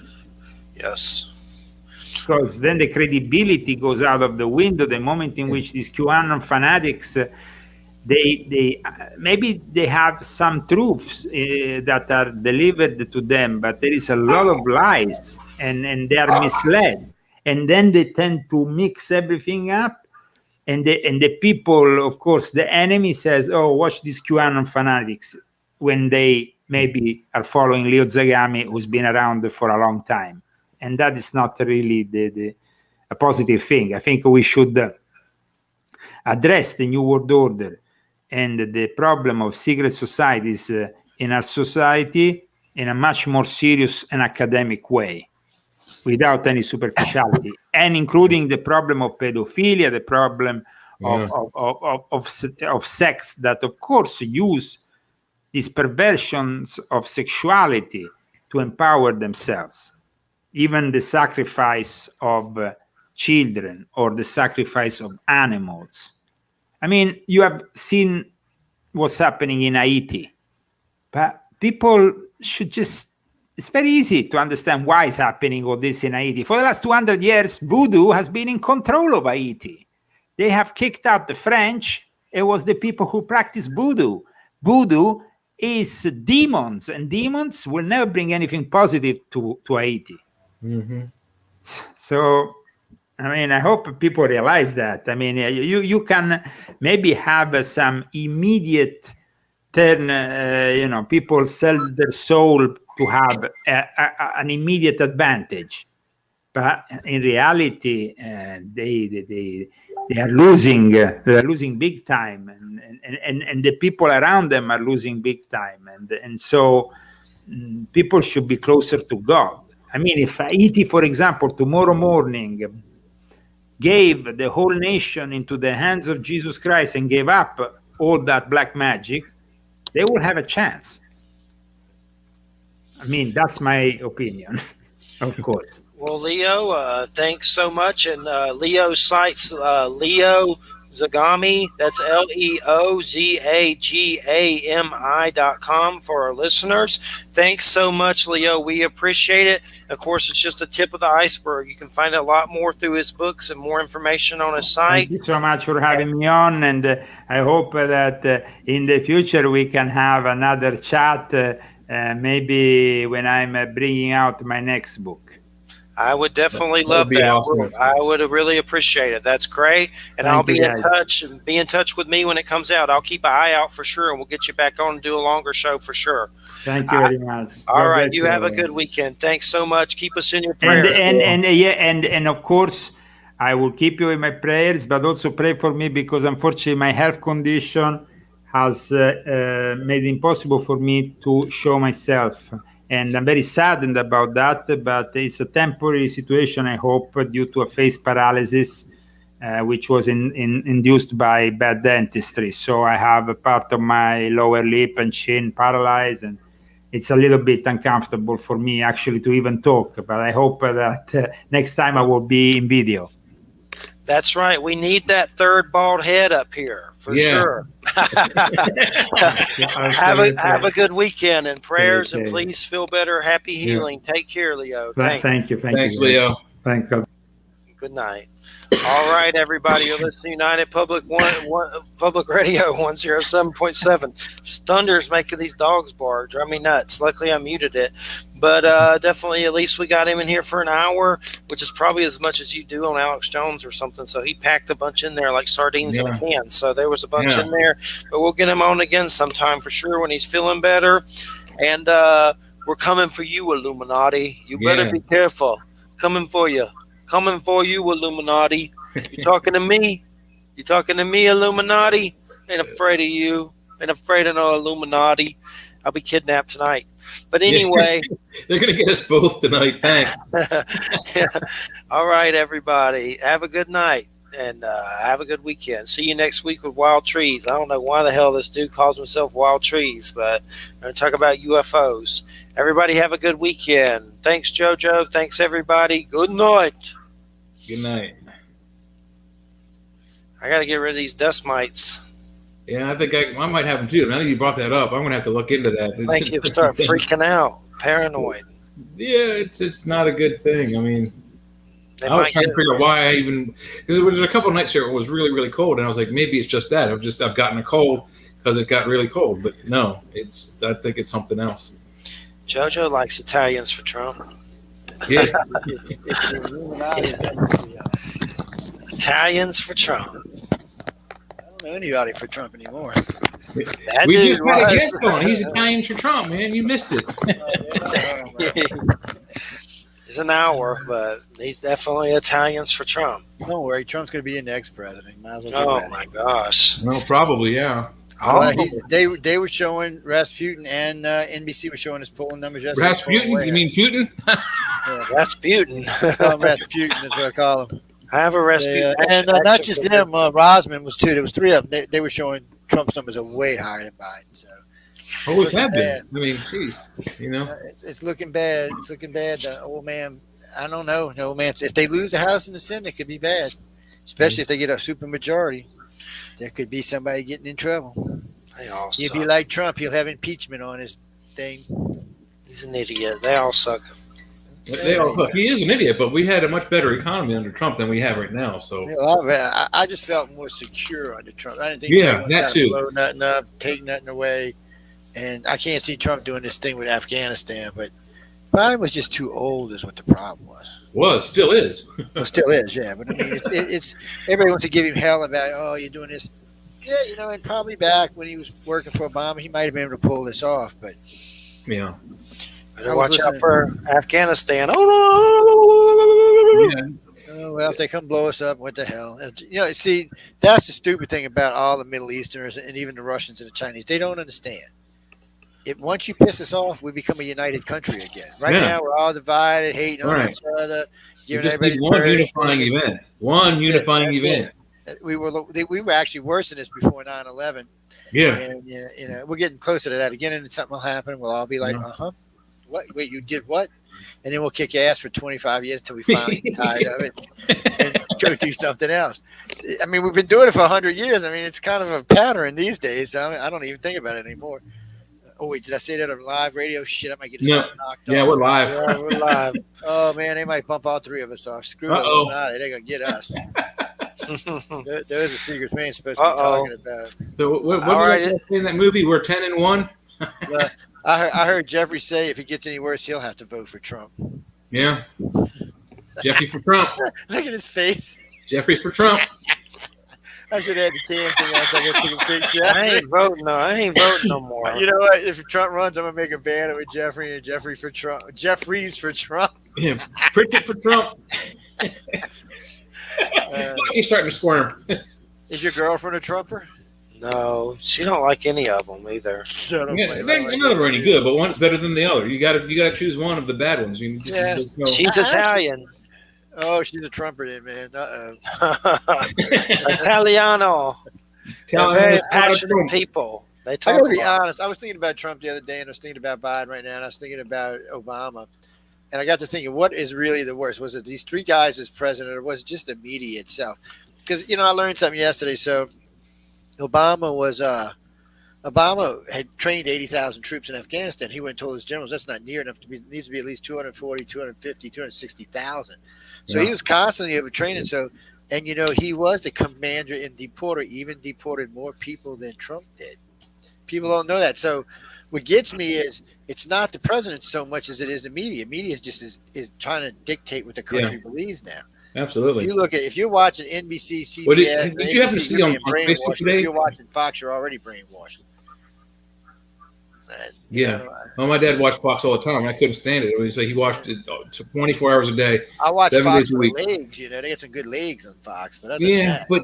Yes. Because then the credibility goes out of the window the moment in which these QAnon fanatics, they maybe they have some truths that are delivered to them, but there is a lot of lies, and they are misled. And then they tend to mix everything up. And the people, of course, the enemy says, oh, watch these QAnon fanatics, when they maybe are following Lyon Zagami, who's been around for a long time. And that is not really a positive thing. I think we should address the New World Order and the problem of secret societies in our society in a much more serious and academic way, without any superficiality, and including the problem of pedophilia, the problem of sex, that of course use these perversions of sexuality to empower themselves. Even the sacrifice of children or the sacrifice of animals. I mean, you have seen what's happening in Haiti, but people should just, it's very easy to understand why is happening all this in Haiti. For the last 200 years, voodoo has been in control of Haiti. They have kicked out the French. It was the people who practice voodoo. Voodoo is demons, and demons will never bring anything positive to Haiti. Mm-hmm. So, I mean, I hope people realize that. I mean, you can maybe have some immediate turn, people sell their soul to have an immediate advantage. But in reality, they are losing. They are losing big time, and the people around them are losing big time, and so people should be closer to God. I mean, if Haiti, for example, tomorrow morning gave the whole nation into the hands of Jesus Christ and gave up all that black magic, they will have a chance. I mean, that's my opinion, of course. Well, Leo, thanks so much. And Leo's site's Lyon Zagami. That's LEOZAGAMI.com for our listeners. Thanks so much, Leo. We appreciate it. Of course, it's just the tip of the iceberg. You can find a lot more through his books and more information on his site. Thank you so much for having me on. And I hope that in the future we can have another chat, maybe when I'm bringing out my next book. I would definitely love that. Awesome. I would really appreciate it. That's great. And I'll be in touch. Be in touch with me when it comes out. I'll keep an eye out for sure, and we'll get you back on and do a longer show for sure. Thank you very much. All right. You have a good weekend. Thanks so much. Keep us in your prayers. And of course, I will keep you in my prayers, but also pray for me, because unfortunately my health condition has made it impossible for me to show myself. And I'm very saddened about that, but it's a temporary situation, I hope, due to a face paralysis, which was induced by bad dentistry. So I have a part of my lower lip and chin paralyzed, and it's a little bit uncomfortable for me actually to even talk. But I hope that next time I will be in video. That's right. We need that third bald head up here for sure. have a good weekend and prayers, and please feel better. Happy healing. Take care, Leo. Thank you. Thanks, Leo. Thank you. Good night. All right, everybody. You're listening to United Public Radio 107.7. Thunder's making these dogs bark. Drive me nuts. Luckily, I muted it. But definitely, at least we got him in here for an hour, which is probably as much as you do on Alex Jones or something. So he packed a bunch in there like sardines in a can. So there was a bunch in there. But we'll get him on again sometime for sure when he's feeling better. And we're coming for you, Illuminati. You better be careful. Coming for you. Coming for you, Illuminati. You talking to me? You talking to me, Illuminati? Ain't afraid of you. Ain't afraid of no Illuminati. I'll be kidnapped tonight. But anyway. They're going to get us both tonight. Thanks. All right, everybody. Have a good night. And have a good weekend. See you next week with Wild Trees. I don't know why the hell this dude calls himself Wild Trees, but we're going to talk about UFOs. Everybody have a good weekend. Thanks, JoJo. Thanks, everybody. Good night. Good night. I got to get rid of these dust mites. Yeah, I think I might have them too. Now that you brought that up, I'm going to have to look into that. Thank you. Start freaking out. Paranoid. Yeah, it's not a good thing. I mean, I was trying to figure out why I even, because there was a couple of nights here it was really, really cold, and I was like, maybe it's just that. I've gotten a cold because it got really cold, but no, I think it's something else. JoJo likes Italians for Trump. Yeah. Italians for Trump. I don't know anybody for Trump anymore. We just had a guest on. He's Italian for Trump, man. You missed it. He's an hour, but he's definitely Italians for Trump. Don't worry, Trump's going to be the next president. Might as well. Oh my gosh. Well, probably, yeah. Oh, They were showing Rasputin, and NBC was showing his polling numbers yesterday. Rasputin? You mean Putin? Yeah. Rasputin. I call him Rasputin is what I call him. I have a Rasputin. And not just them. Rosman was too. There was three of them. They were showing Trump's numbers are way higher than Biden. So Always have been. I mean, jeez, it's looking bad. It's looking bad. The old man. I don't know. No man. If they lose the House and the Senate, it could be bad. Especially if they get a super majority. There could be somebody getting in trouble. They all If suck. you like Trump, he'll have impeachment on his thing. He's an idiot. They all suck. Look, he is an idiot, but we had a much better economy under Trump than we have right now. So I just felt more secure under Trump. I didn't think that too. Blow nothing up, take nothing away, and I can't see Trump doing this thing with Afghanistan. But Biden was just too old, is what the problem was. Still is. Well, still is, yeah. But I mean, it's everybody wants to give him hell about, oh, you're doing this. Yeah, and probably back when he was working for Obama, he might have been able to pull this off. But yeah. Better watch out for Afghanistan. Yeah. Oh, well, if they come blow us up, what the hell? See, that's the stupid thing about all the Middle Easterners and even the Russians and the Chinese. They don't understand. Once you piss us off, we become a united country again. Right now, we're all divided, hating on each other. You just need one unifying event. One unifying event. We were actually worse than this before 9/11. Yeah. And, we're getting closer to that again, and something will happen. We'll all be like, what? Wait, you did what? And then we'll kick your ass for 25 years until we finally get tired of it and go do something else. I mean, we've been doing it for 100 years. I mean, it's kind of a pattern these days. So I don't even think about it anymore. Oh, wait, did I say that on live radio? Shit, I might get knocked off. Yeah, we're live. Yeah, we're live. Oh, man, they might bump all three of us off. Screw Illuminati. They're going to get us. There's a secret man supposed to be talking about. So what did in that movie? We're 10-1? I heard Jeffrey say if it gets any worse, he'll have to vote for Trump. Yeah. Jeffrey for Trump. Look at his face. Jeffrey for Trump. I should have had the cam thing on so I could take a picture. I ain't voting no more. You know what? If Trump runs, I'm going to make a banner with Jeffrey and Jeffrey for Trump. Jeffries for Trump. Yeah. Pritchett for Trump. He's starting to squirm. Is your girlfriend a Trumper? No, she don't like any of them either. None of them are any good, but one's better than the other. You got to choose one of the bad ones. She's Italian. Oh, she's a Trumper then, man. Italiano. They're very passionate people. They talk. I gotta be honest. I was thinking about Trump the other day, and I was thinking about Biden right now, and I was thinking about Obama. And I got to thinking, what is really the worst? Was it these three guys as president, or was it just the media itself? Because, I learned something yesterday. So Obama had trained 80,000 troops in Afghanistan. He went and told his generals that's not near enough. It needs to be at least 240, 250, 260,000. So he was constantly overtraining. So, and he was the commander and deporter, even deported more people than Trump did. People don't know that. So what gets me is it's not the president so much as it is the media. Media is trying to dictate what the country believes now. Absolutely. If you're watching NBC, CBS, did you happen to see on Facebook today? If you're watching Fox, you're already brainwashed. Well, my dad watched Fox all the time, and I couldn't stand it. He watched it 24 hours a day. I watch 7 Fox days a for week. legs. They get some good legs on Fox. But but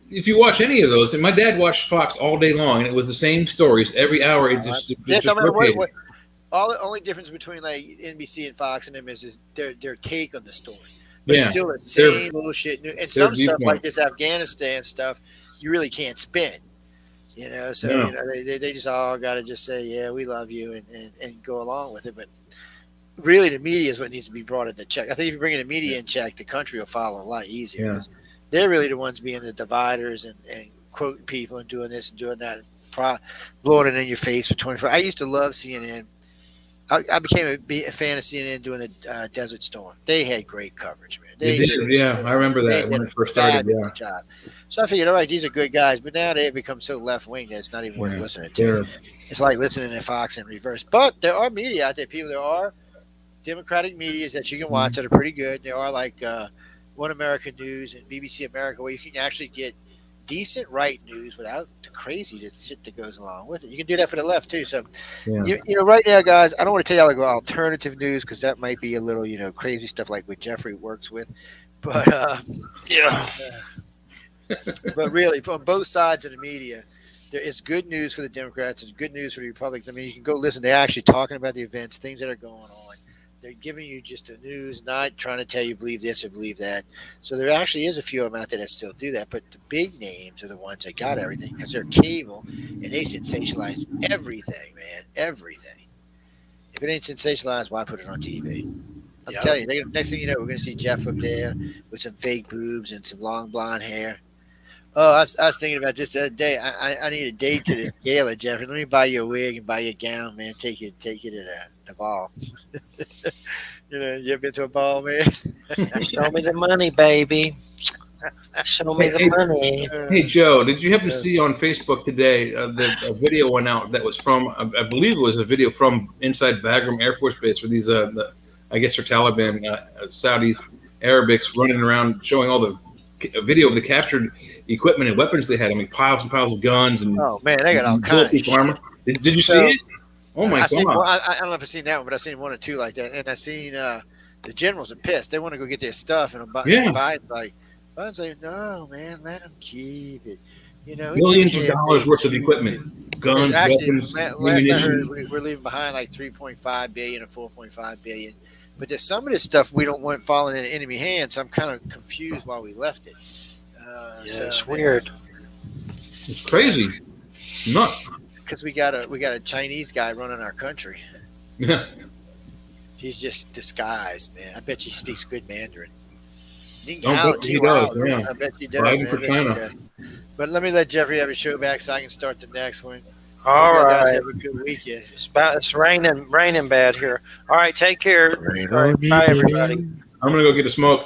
if you watch any of those, and my dad watched Fox all day long, and it was the same stories every hour. It just rotated. The only difference between like NBC and Fox and them is their take on the story. But it's still the same bullshit. And some stuff like this Afghanistan stuff, you really can't spin. So they just all got to just say, yeah, we love you and go along with it. But really, the media is what needs to be brought into check. I think if you bring in the media in check, the country will follow a lot easier. Because they're really the ones being the dividers and quoting people and doing this and doing that, and blowing it in your face for 24 hours. I used to love CNN. I became a fan of CNN doing a Desert Storm. They had great coverage, man. They did, yeah. I remember that when it first started. Yeah. Job. So I figured, all right, these are good guys, but now they've become so left-wing that it's not even worth listening to. Yeah. It's like listening to Fox in reverse. But there are media out there, people. There are Democratic medias that you can watch that are pretty good. There are like One American News and BBC America where you can actually get decent right news without the crazy shit that goes along with it. You can do that for the left too. So, right now, guys, I don't want to tell you like alternative news because that might be a little, crazy stuff like what Jeffrey works with. But but really, from both sides of the media, it's good news for the Democrats. It's good news for the Republicans. I mean, you can go listen. They're actually talking about the events, things that are going on. They're giving you just the news, not trying to tell you believe this or believe that. So there actually is a few of them out there that still do that. But the big names are the ones that got everything because they're cable and they sensationalize everything, man. Everything. If it ain't sensationalized, why put it on TV? I'm telling you, next thing you know, we're going to see Jeff up there with some fake boobs and some long blonde hair. Oh, I was thinking about this the other day. I need a date to this gala, Jeffrey. Let me buy you a wig and buy you a gown, man. Take you to the ball. You ever been to a ball, man? Show me the money, baby. Show me the money. Hey, Joe, did you happen to see on Facebook today a video went out that was from, I believe it was a video from inside Bagram Air Force Base where these, I guess they're Taliban, Saudis, Arabics running around showing all the video of the captured equipment and weapons they had. I mean, piles and piles of guns and oh man, they got all kinds of armor. Did you see it? Oh my god! I don't know if I've seen that one, but I've seen one or two like that, and I've seen the generals are pissed. They want to go get their stuff, and Biden's like, no, man, let them keep it. Millions of dollars worth of equipment, guns, weapons. Last I heard, we're leaving behind like 3.5 billion or 4.5 billion. But there's some of this stuff we don't want falling in enemy hands. So I'm kind of confused why we left it. It's weird. It's crazy. Nuts. Because we got a Chinese guy running our country. Yeah. He's just disguised, man. I bet he speaks good Mandarin. He does. Yeah. I bet he does. For China. But let me let Jeffrey have his show back so I can start the next one. All right. Have a good weekend. It's raining bad here. All right, take care. All right, bye, everybody. I'm gonna go get a smoke.